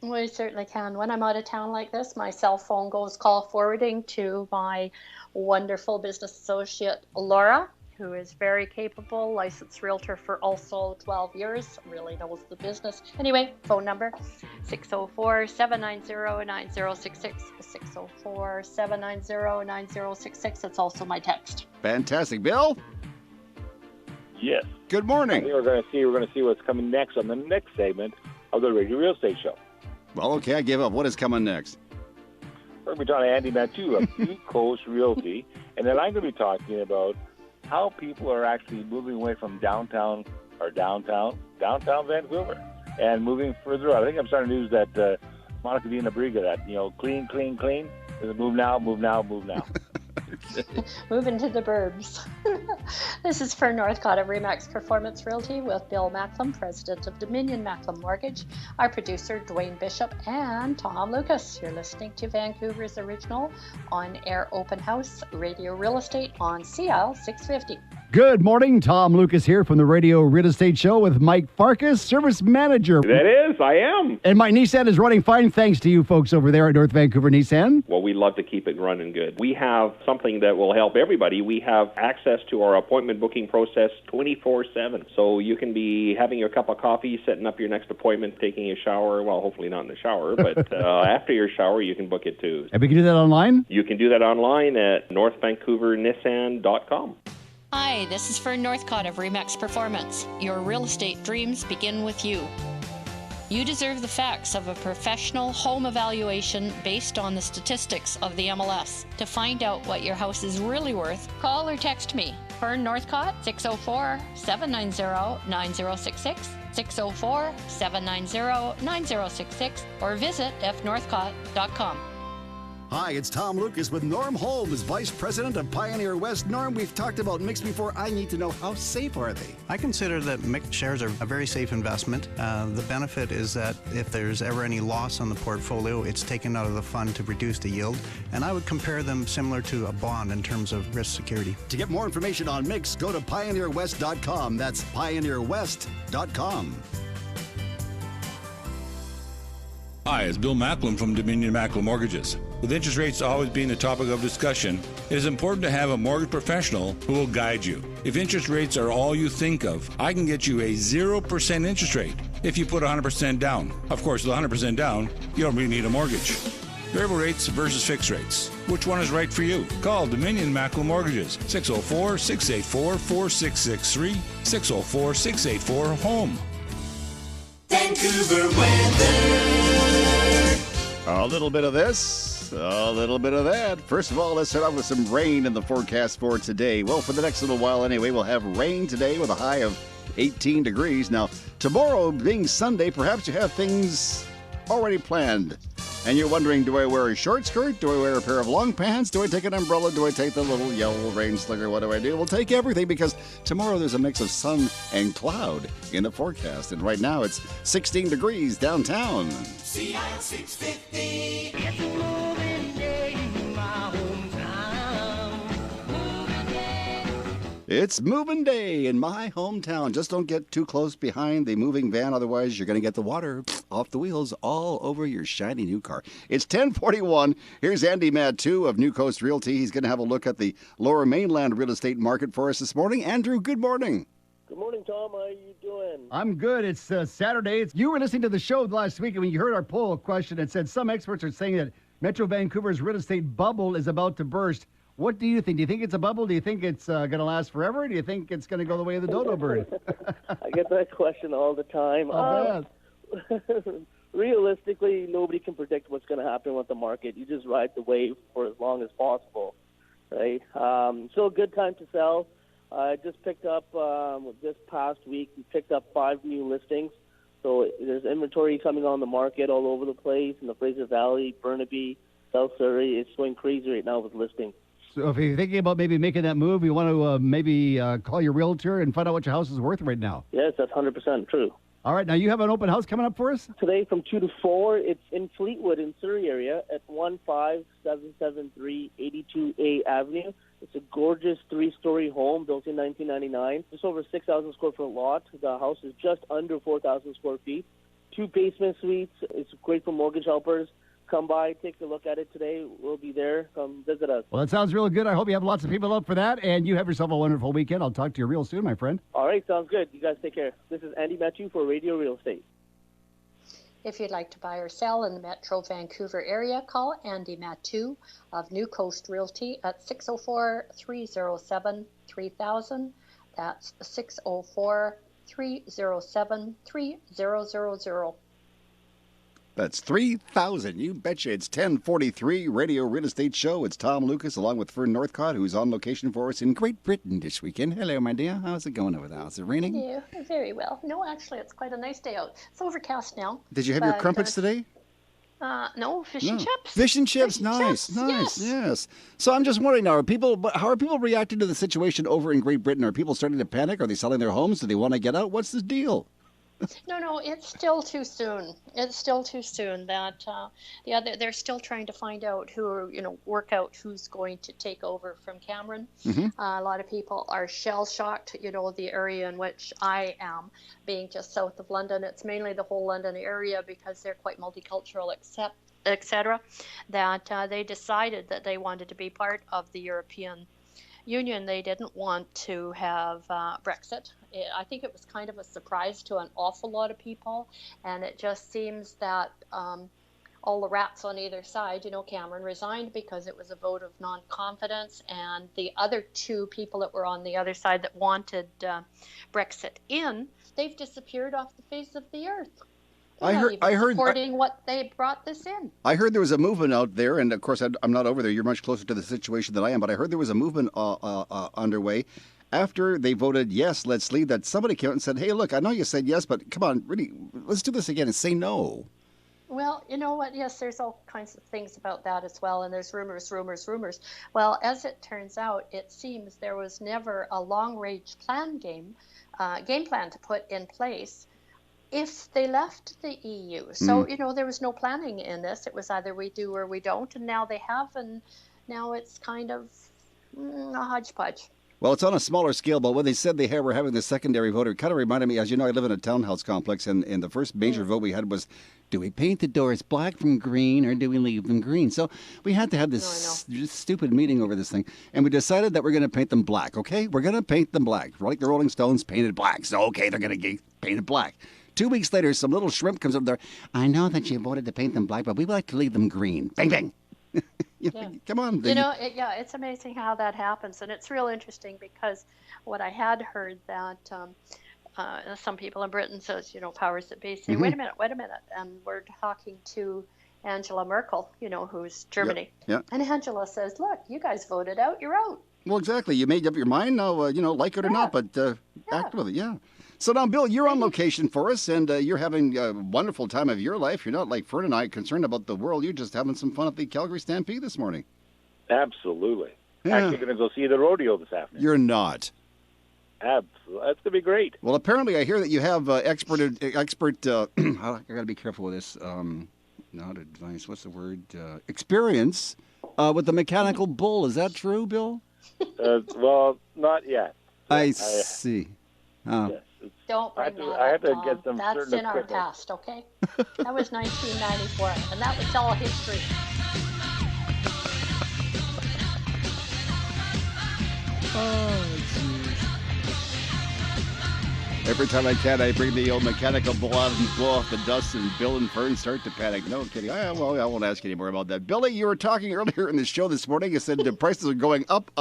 We certainly can. When I'm out of town like this, my cell phone goes call forwarding to my wonderful business associate, Laura, who is very capable, licensed realtor for also 12 years, really knows the business. Anyway, phone number 604-790-9066, 604-790-9066. It's also my text. Fantastic. Bill? Yes. Good morning. I think we're going to see what's coming next on the next segment of the Radio Real Estate Show. Well, okay, I give up. What is coming next? We're going to be talking to Andy Mathieu of Blue Coast Realty, and then I'm going to be talking about how people are actually moving away from downtown Vancouver and moving further out. I think I'm starting to use that Monica Dina Briga, that, clean, clean, clean. Move now, move now, move now. Moving to the burbs. This is for Northcott of Remax Performance Realty with Bill Macklem, president of Dominion Macklem Mortgage, our producer Dwayne Bishop, and Tom Lucas. You're listening to Vancouver's original on-air open house, Radio Real Estate on CL 650. Good morning, Tom Lucas here from the Radio Real Estate Show with Mike Farkas, service manager. That is, I am. And my Nissan is running fine thanks to you folks over there at North Vancouver Nissan. Well, we love to keep it running good. We have something that will help everybody. We have access to our appointment booking process 24/7. So you can be having your cup of coffee, setting up your next appointment, taking a shower. Well, hopefully not in the shower, but after your shower, you can book it too. And we can do that online? You can do that online at northvancouvernissan.com. Hi, this is Fern Northcott of Remax Performance. Your real estate dreams begin with you. You deserve the facts of a professional home evaluation based on the statistics of the MLS. To find out what your house is really worth, call or text me. Fern Northcott, 604-790-9066, 604-790-9066, or visit fnorthcott.com. Hi, it's Tom Lucas with Norm Holmes, Vice President of Pioneer West. Norm, we've talked about mix before. I need to know, how safe are they? I consider that mixed shares are a very safe investment. The benefit is that if there's ever any loss on the portfolio, it's taken out of the fund to reduce the yield. And I would compare them similar to a bond in terms of risk security. To get more information on mix, go to pioneerwest.com. That's pioneerwest.com. Hi, it's Bill Macklem from Dominion Macklem Mortgages. With interest rates always being the topic of discussion, it is important to have a mortgage professional who will guide you. If interest rates are all you think of, I can get you a 0% interest rate if you put 100% down. Of course, with 100% down, you don't really need a mortgage. Variable rates versus fixed rates. Which one is right for you? Call Dominion Macklem Mortgages, 604-684-4663, 604-684-HOME. Vancouver weather. A little bit of this, a little bit of that. First of all, let's start off with some rain in the forecast for today. Well, for the next little while anyway, we'll have rain today with a high of 18 degrees. Now, tomorrow being Sunday, perhaps you have things already planned. And you're wondering, do I wear a short skirt? Do I wear a pair of long pants? Do I take an umbrella? Do I take the little yellow rain slinger? What do I do? We'll take everything because tomorrow there's a mix of sun and cloud in the forecast. And right now it's 16 degrees downtown. CI 650. It's a moving day in my hometown. Moving day. It's moving day in my hometown. Just don't get too close behind the moving van, otherwise you're going to get the water off the wheels all over your shiny new car. It's 10:41. Here's Andy Mattu of New Coast Realty. He's going to have a look at the Lower Mainland real estate market for us this morning. Andrew, good morning. Good morning, Tom. How are you doing? I'm good. It's Saturday. You were listening to the show last week, and when you heard our poll question, it said some experts are saying that Metro Vancouver's real estate bubble is about to burst. What do you think? Do you think it's a bubble? Do you think it's going to last forever? Do you think it's going to go the way of the dodo bird? I get that question all the time. Realistically, nobody can predict what's going to happen with the market. You just ride the wave for as long as possible, right? So a good time to sell. I just picked up this past week. We picked up 5 new listings. So there's inventory coming on the market all over the place in the Fraser Valley, Burnaby, South Surrey. It's going crazy right now with listings. So if you're thinking about maybe making that move, you want to maybe call your realtor and find out what your house is worth right now. Yes, that's 100% true. All right, now you have an open house coming up for us? Today from 2 to 4, it's in Fleetwood in Surrey area at 15773 82A Avenue. It's a gorgeous 3-story home built in 1999. Just over 6,000 square foot lot. The house is just under 4,000 square feet. 2 basement suites. It's great for mortgage helpers. Come by, take a look at it today. We'll be there. Come visit us. Well, that sounds really good. I hope you have lots of people out for that, and you have yourself a wonderful weekend. I'll talk to you real soon, my friend. All right, sounds good. You guys take care. This is Andy Matthew for Radio Real Estate. If you'd like to buy or sell in the Metro Vancouver area, call Andy Mattu of New Coast Realty at 604-307-3000. That's 604-307-3000. That's 3,000. You betcha. It's 10:43 Radio Real Estate Show. It's Tom Lucas along with Fern Northcott, who's on location for us in Great Britain this weekend. Hello, my dear. How's it going over there? Is it raining? Yeah, very well. No, actually, it's quite a nice day out. It's overcast now. Did you have your crumpets today? No, fish and chips. Fish and chips, nice. Yes. So I'm just wondering now, how are people reacting to the situation over in Great Britain? Are people starting to panic? Are they selling their homes? Do they want to get out? What's the deal? No, it's still too soon. It's still too soon. That they're still trying to find out work out who's going to take over from Cameron. Mm-hmm. A lot of people are shell shocked. The area in which I am, being just south of London, it's mainly the whole London area because they're quite multicultural, etc. That they decided that they wanted to be part of the European Union. They didn't want to have Brexit. I think it was kind of a surprise to an awful lot of people, and it just seems that all the rats on either side, Cameron resigned because it was a vote of non-confidence, and the other 2 people that were on the other side that wanted Brexit in, they've disappeared off the face of the earth. I heard supporting what they brought this in. I heard there was a movement out there, and of course I'm not over there. You're much closer to the situation than I am, but I heard there was a movement underway after they voted yes, let's leave. That somebody came out and said, "Hey, look, I know you said yes, but come on, really, let's do this again and say no." Well, you know what? Yes, there's all kinds of things about that as well, and there's rumors. Well, as it turns out, it seems there was never a long-range game plan to put in place if they left the EU. So, there was no planning in this. It was either we do or we don't, and now they have, and now it's kind of a hodgepodge. Well, it's on a smaller scale, but when they said they were having the secondary vote, it kind of reminded me, as you know, I live in a townhouse complex, and the first major vote we had was, do we paint the doors black from green or do we leave them green? So we had to have this stupid meeting over this thing, and we decided that we're going to paint them black, okay? We're going to paint them black, like the Rolling Stones painted black. So, okay, they're going to get painted black. 2 weeks later, some little shrimp comes up there. I know that you voted to paint them black, but we would like to leave them green. Bang, bang. Come on. It's amazing how that happens, and it's real interesting because what I had heard that some people in Britain says, powers that be say, wait a minute, and we're talking to Angela Merkel, who's Germany, and Angela says, look, you guys voted out, you're out. Well, exactly. You made up your mind now, like it or not, but act with it, So now, Bill, you're on location for us, and you're having a wonderful time of your life. You're not like Fern and I concerned about the world. You're just having some fun at the Calgary Stampede this morning. Absolutely. Yeah. Actually going to go see the rodeo this afternoon. You're not. Absolutely. That's going to be great. Well, apparently I hear that you have expert I got to be careful with this. Not advice. What's the word? Experience with the mechanical bull. Is that true, Bill? Well, not yet. I see. Yes. Don't bring that I had to up, get Tom. some That's certain in our equipment. past, okay? That was 1994, and that was all history. Oh, every time I can, I bring the old mechanical bull out and blow off the dust, and Bill and Fern start to panic. No kidding. I won't ask any more about that. Billy, you were talking earlier in the show this morning. You said the prices are going up.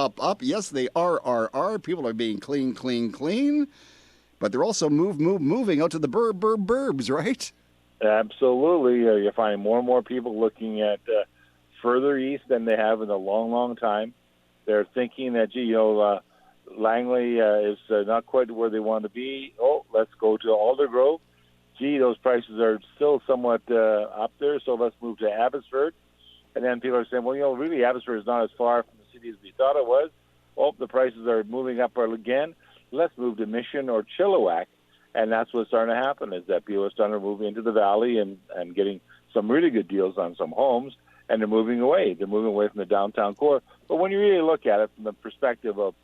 Yes, they are. People are being clean. But they're also moving out to the burbs, right? Absolutely. You're finding more and more people looking at further east than they have in a long, long time. They're thinking that, Langley is not quite where they want to be. Oh, let's go to Aldergrove. Those prices are still somewhat up there, so let's move to Abbotsford. And then people are saying, well, really, Abbotsford is not as far from the city as we thought it was. Oh, the prices are moving up again. Let's move to Mission or Chilliwack. And that's what's starting to happen, is that people are starting to move into the valley and getting some really good deals on some homes, and they're moving away. They're moving away from the downtown core. But when you really look at it from the perspective of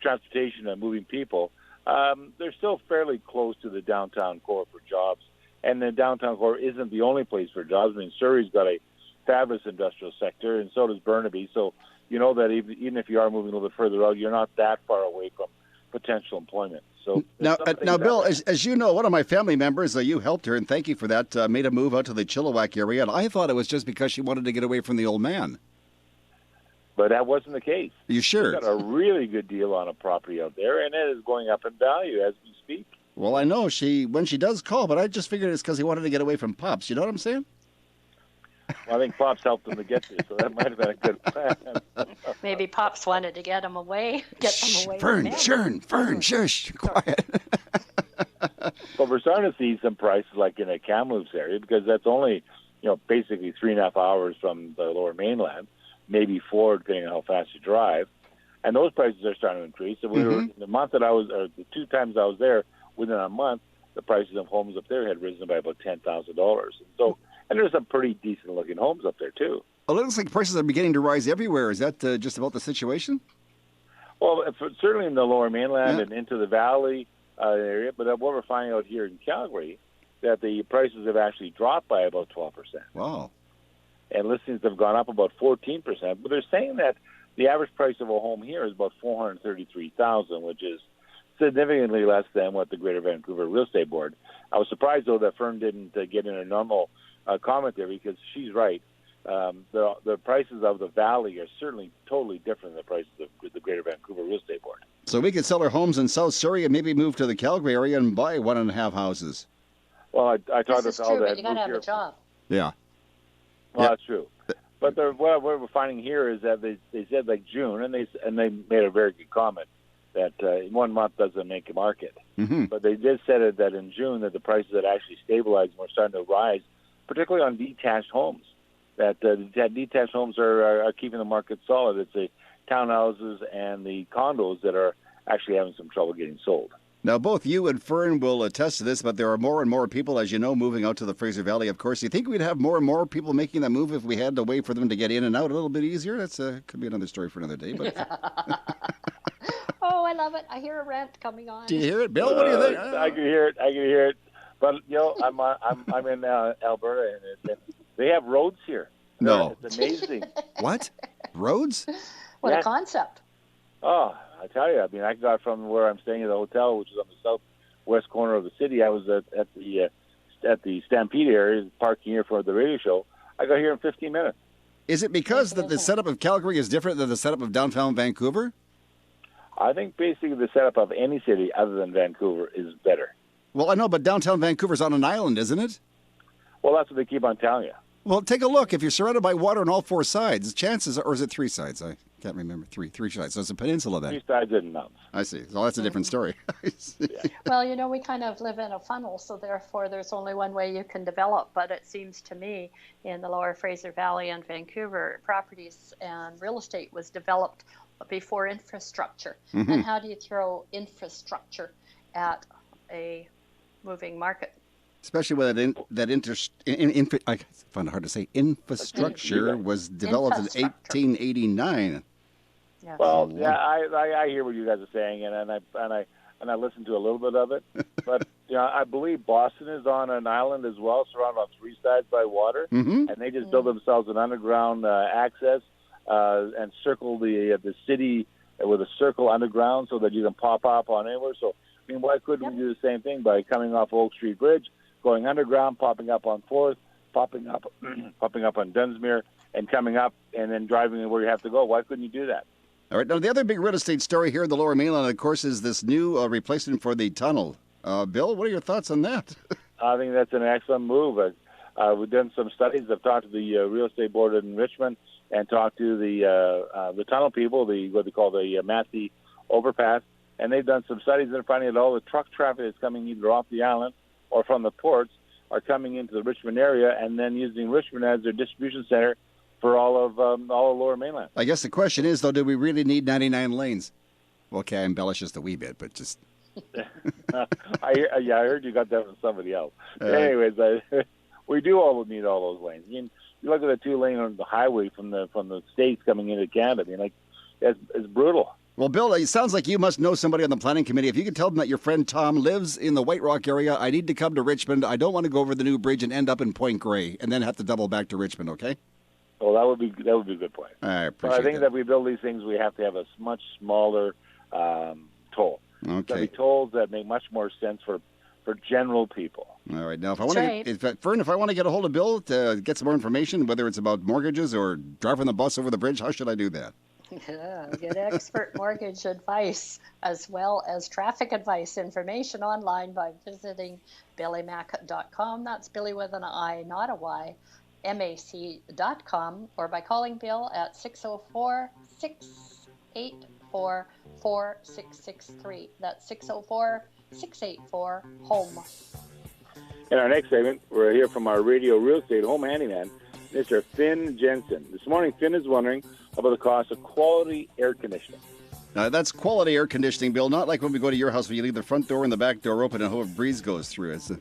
transportation and moving people, they're still fairly close to the downtown core for jobs. And the downtown core isn't the only place for jobs. I mean, Surrey's got a fabulous industrial sector, and so does Burnaby. So you know that even if you are moving a little bit further out, you're not that far away from potential employment. So now, Bill, as you know, one of my family members, you helped her, and thank you for that, made a move out to the Chilliwack area, and I thought it was just because she wanted to get away from the old man. But that wasn't the case. You sure? We got a really good deal on a property out there, and it is going up in value as we speak. Well, I know when she does call, but I just figured it's because he wanted to get away from Pops. You know what I'm saying? Well, I think Pops helped him to get there, so that might have been a good plan. Maybe Pops wanted to get them away. Fern, shush, quiet. But we're starting to see some prices like in the Kamloops area, because that's only, basically 3.5 hours from the Lower Mainland, maybe 4 depending on how fast you drive, and those prices are starting to increase. So we were the month that I was, or the 2 times I was there, within a month, the prices of homes up there had risen by about $10,000. And there's some pretty decent-looking homes up there, too. Well, it looks like prices are beginning to rise everywhere. Is that just about the situation? Well, certainly in the Lower Mainland and into the Valley area, but what we're finding out here in Calgary, that the prices have actually dropped by about 12%. Wow. And listings have gone up about 14%. But they're saying that the average price of a home here is about $433,000, which is significantly less than what the Greater Vancouver Real Estate Board. I was surprised, though, that Fern didn't get in a normal comment there, because she's right. The prices of the Valley are certainly totally different than the prices of the Greater Vancouver Real Estate Board. So we could sell our homes in South Surrey and maybe move to the Calgary area and buy 1.5 houses. Well, I talked to this is all true, that. but you got to have a job. Yeah. Well, that's true. But what we're finding here is that they said like June, and they made a very good comment that 1 month doesn't make a market. Mm-hmm. But they did said that in June that the prices had actually stabilized and were starting to rise particularly on detached homes. That detached homes are keeping the market solid. It's the townhouses and the condos that are actually having some trouble getting sold. Now, both you and Fern will attest to this, but there are more and more people, as you know, moving out to the Fraser Valley, of course. Do you think we'd have more and more people making that move if we had a way for them to get in and out a little bit easier? That's could be another story for another day. But Oh, I love it. I hear a rant coming on. do you hear it, Bill? What do you think? I can hear it. But, I'm in Alberta, and they have roads here. No. It's amazing. What? Roads? What a concept. Oh, I tell you, I got from where I'm staying at the hotel, which is on the southwest corner of the city. I was at the Stampede area, parking here for the radio show. I got here in 15 minutes. Is it because that the setup of Calgary is different than the setup of downtown Vancouver? I think basically the setup of any city other than Vancouver is better. Well, I know, but downtown Vancouver's on an island, isn't it? Well, that's what they keep on telling you. Well, take a look. If you're surrounded by water on all four sides, chances are, or is it three sides? I can't remember. Three sides. So it's a peninsula then. Three sides and mountains. I see. So that's a different story. Well, we kind of live in a funnel, so therefore there's only one way you can develop. But it seems to me in the Lower Fraser Valley and Vancouver, properties and real estate was developed before infrastructure. Mm-hmm. And how do you throw infrastructure at a moving market? Especially when I find it hard to say, infrastructure was developed in 1889. Yeah. Well, yeah, I hear what you guys are saying, and I listen to a little bit of it. But I believe Boston is on an island as well, surrounded on three sides by water, Mm-hmm. and they just build themselves an underground access and circle the city with a circle underground so that you can pop up on anywhere. So, why couldn't we do the same thing by coming off Oak Street Bridge, going underground, popping up on 4th, popping up on Dunsmuir, and coming up and then driving where you have to go? Why couldn't you do that? All right. Now, the other big real estate story here in the Lower Mainland, of course, is this new replacement for the tunnel. Bill, what are your thoughts on that? I think that's an excellent move. We've done some studies. I've talked to the real estate board in Richmond and talked to the tunnel people, what they call the Massey overpass, and they've done some studies and they're finding that all the truck traffic that's coming either off the island or from the ports are coming into the Richmond area and then using Richmond as their distribution center for all of Lower Mainland. I guess the question is, though, do we really need 99 lanes? Well, okay, I embellish just a wee bit, but just... I heard you got that from somebody else. Anyways, we do need all those lanes. You look at the 2-lane on the highway from the States coming into Canada. It's brutal. Well, Bill, it sounds like you must know somebody on the planning committee. If you could tell them that your friend Tom lives in the White Rock area, I need to come to Richmond. I don't want to go over the new bridge and end up in Point Grey and then have to double back to Richmond, okay? Well, that would be a good point. I appreciate I think that we build these things, we have to have a much smaller toll. Okay. There'll be tolls that make much more sense for general people. All right. Now, if I want to get a hold of Bill to get some more information, whether it's about mortgages or driving the bus over the bridge, how should I do that? Yeah, get expert mortgage advice as well as traffic advice information online by visiting billymac.com. That's Billy with an I, not a Y, mac.com, or by calling Bill at 604-684-4663. That's 604-684-HOME. In our next segment, we're here from our Radio Real Estate Home Handyman, Mr. Finn Jensen. This morning, Finn is wondering about the cost of quality air conditioning. Now, that's quality air conditioning, Bill, not like when we go to your house where you leave the front door and the back door open and hope a breeze goes through. It's an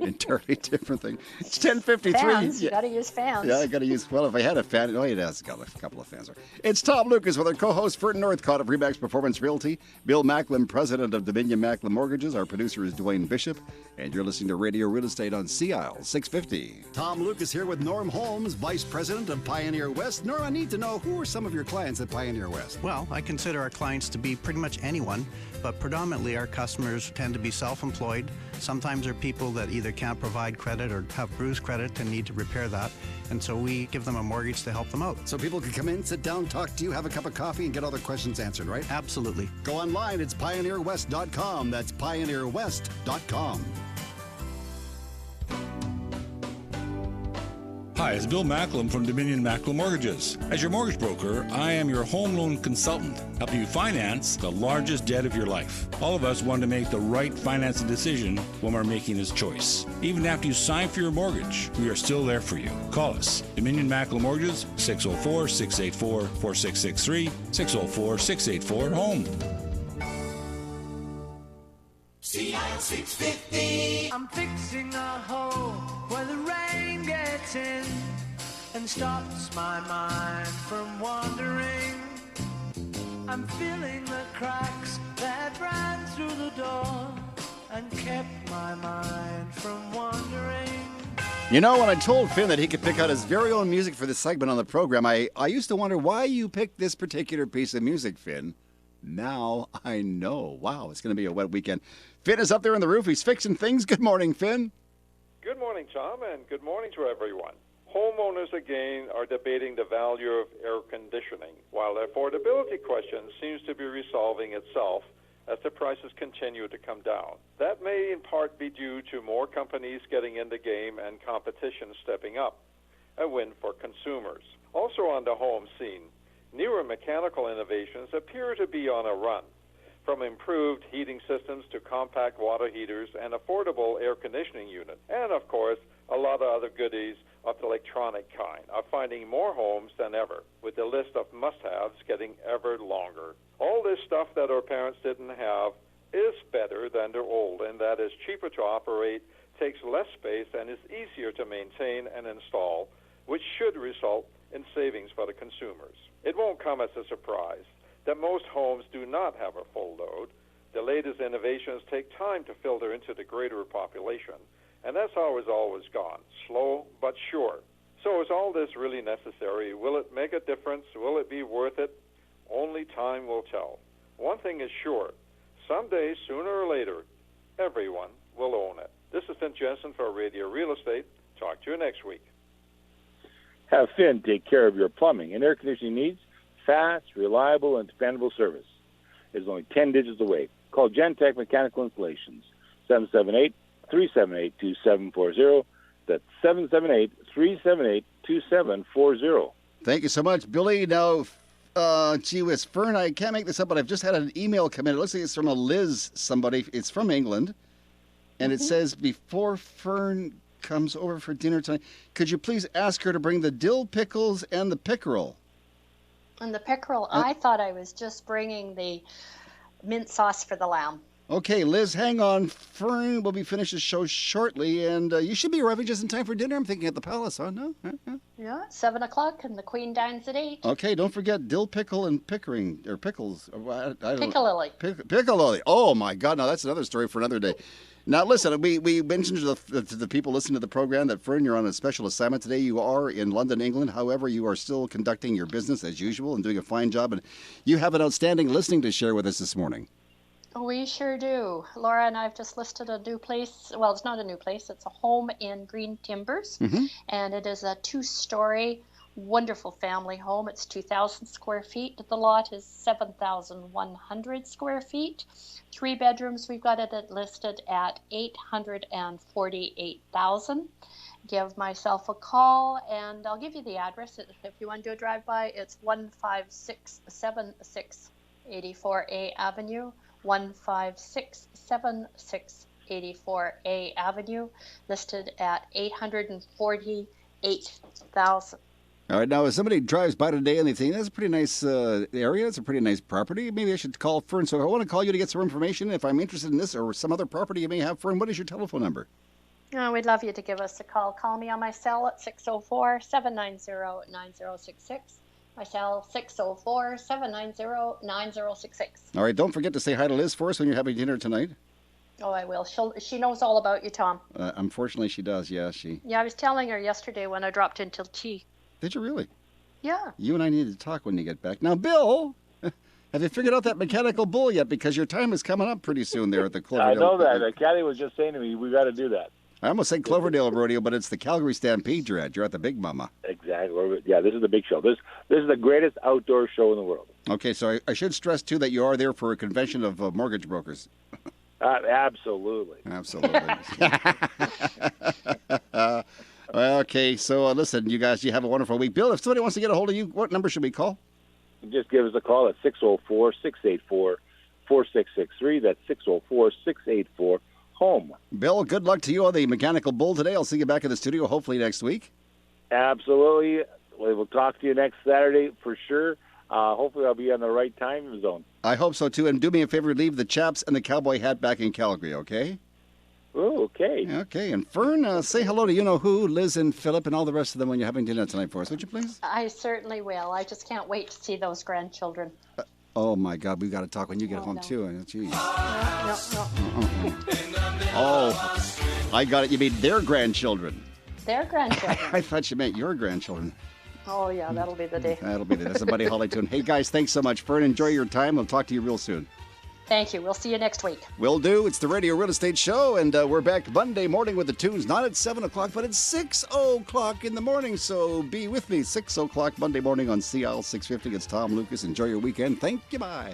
entirely different thing. It's 10:53. Fans, you got to use fans. Yeah, I got to use, well, if I had a fan, it has got a couple of fans. It's Tom Lucas with our co-host, Fern Northcott of Remax Performance Realty, Bill Macklem, president of Dominion Macklem Mortgages. Our producer is Dwayne Bishop, and you're listening to Radio Real Estate on CIL 650. Tom Lucas here with Norm Holmes, vice president of Pioneer West. Norm, I need to know, who are some of your clients at Pioneer West? Well, I consider our clients to be pretty much anyone, but predominantly our customers tend to be self-employed. Sometimes they're people that either can't provide credit or have bruised credit and need to repair that, and so we give them a mortgage to help them out. So people can come in, sit down, talk to you, have a cup of coffee, and get all their questions answered, right? Absolutely. Go online, it's pioneerwest.com. That's pioneerwest.com. Hi, it's Bill Macklem from Dominion Macklem Mortgages. As your mortgage broker, I am your home loan consultant, helping you finance the largest debt of your life. All of us want to make the right financing decision when we're making this choice. Even after you sign for your mortgage, we are still there for you. Call us. Dominion Macklem Mortgages, 604-684-4663, 604-684-HOME. CIL 650. I'm fixing a hole where the rain gets in and stops my mind from wandering. I'm filling the cracks that ran through the door and kept my mind from wandering. You know, when I told Finn that he could pick out his very own music for this segment on the program, I used to wonder why you picked this particular piece of music, Finn. Now I know. Wow, it's going to be a wet weekend. Finn is up there on the roof. He's fixing things. Good morning, Finn. Good morning, Tom, and good morning to everyone. Homeowners again are debating the value of air conditioning, while the affordability question seems to be resolving itself as the prices continue to come down. That may in part be due to more companies getting in the game and competition stepping up, a win for consumers. Also on the home scene, newer mechanical innovations appear to be on a run, from improved heating systems to compact water heaters and affordable air conditioning units. And, of course, a lot of other goodies of the electronic kind are finding more homes than ever, with the list of must-haves getting ever longer. All this stuff that our parents didn't have is better than their old, and that is cheaper to operate, takes less space, and is easier to maintain and install, which should result in savings for the consumers. It won't come as a surprise that most homes do not have a full load. The latest innovations take time to filter into the greater population, and that's how it's always gone, slow but sure. So is all this really necessary? Will it make a difference? Will it be worth it? Only time will tell. One thing is sure, someday, sooner or later, everyone will own it. This is Finn Jensen for Radio Real Estate. Talk to you next week. Have Finn take care of your plumbing and air conditioning needs. Fast, reliable, and dependable service is only 10 digits away. Call Gentech Mechanical Installations, 778-378-2740. That's 778-378-2740. Thank you so much, Billy. Now, gee whiz, Fern, I can't make this up, but I've just had an email come in. It looks like it's from a Liz somebody. It's from England. And it says, before Fern comes over for dinner tonight, could you please ask her to bring the dill pickles and the pickerel? And the pickerel, I thought I was just bringing the mint sauce for the lamb. Okay, Liz, hang on. Fern will be finished the show shortly, and you should be arriving just in time for dinner. I'm thinking at the Palace, huh? No? Yeah, 7 o'clock, and the Queen dines at 8. Okay, don't forget dill pickle and pickering, or pickles. I don't know. Piccalilli. Piccalilli. Oh, my God. Now, that's another story for another day. Now, listen, we mentioned to the people listening to the program that, Fern, you're on a special assignment today. You are in London, England. However, you are still conducting your business as usual and doing a fine job. And you have an outstanding listing to share with us this morning. We sure do. Laura and I have just listed a new place. Well, it's not a new place. It's a home in Green Timbers. And it is a 2-story, wonderful family home. It's 2,000 square feet. The lot is 7,100 square feet. 3 bedrooms. We've got it listed at $848,000. Give myself a call, and I'll give you the address. If you want to do a drive-by, it's 15676 84A Avenue. 15676 84A Avenue, listed at $848,000. All right, now if somebody drives by today and they think that's a pretty nice area, it's a pretty nice property, maybe I should call Fern. So I want to call you to get some information. If I'm interested in this or some other property you may have, Fern, what is your telephone number? Oh, we'd love you to give us a call. Call me on my cell at 604-790-9066. My cell, 604-790-9066. All right, don't forget to say hi to Liz for us when you're having dinner tonight. Oh, I will. She knows all about you, Tom. Unfortunately, she does, yeah. Yeah, I was telling her yesterday when I dropped into tea. Did you really? Yeah. You and I need to talk when you get back. Now, Bill, have you figured out that mechanical bull yet? Because your time is coming up pretty soon there at the Cloverdale. I know that. Caddy was just saying to me, we got to do that. I almost said Cloverdale Rodeo, but it's the Calgary Stampede you're at. You're at the Big Mama. Exactly. Yeah, this is the big show. This is the greatest outdoor show in the world. Okay, so I should stress, too, that you are there for a convention of mortgage brokers. Absolutely. Absolutely. Well, Okay, so listen, you guys, you have a wonderful week. Bill, if somebody wants to get a hold of you, what number should we call? Just give us a call at 604-684-4663. That's 604-684-HOME. Bill, good luck to you on the mechanical bull today. I'll see you back in the studio hopefully next week. Absolutely. We will talk to you next Saturday for sure. Hopefully I'll be on the right time zone. I hope so, too. And do me a favor, leave the chaps and the cowboy hat back in Calgary, okay? Oh, okay. Okay. And Fern, say hello to you-know-who, Liz and Philip, and all the rest of them when you're having dinner tonight for us, would you please? I certainly will. I just can't wait to see those grandchildren. Oh, my God. We've got to talk when you get home, no. too. Jeez. No. Oh, I got it. You mean their grandchildren. Their grandchildren. I thought you meant your grandchildren. Oh, yeah, that'll be the day. That'll be the day. That's a Buddy Holly tune. Hey, guys, thanks so much. Fern, enjoy your time. We'll talk to you real soon. Thank you. We'll see you next week. Will do. It's the Radio Real Estate Show, and we're back Monday morning with the tunes, not at 7 o'clock, but at 6 o'clock in the morning. So be with me, 6 o'clock Monday morning on CL 650. It's Tom Lucas. Enjoy your weekend. Thank you. Bye.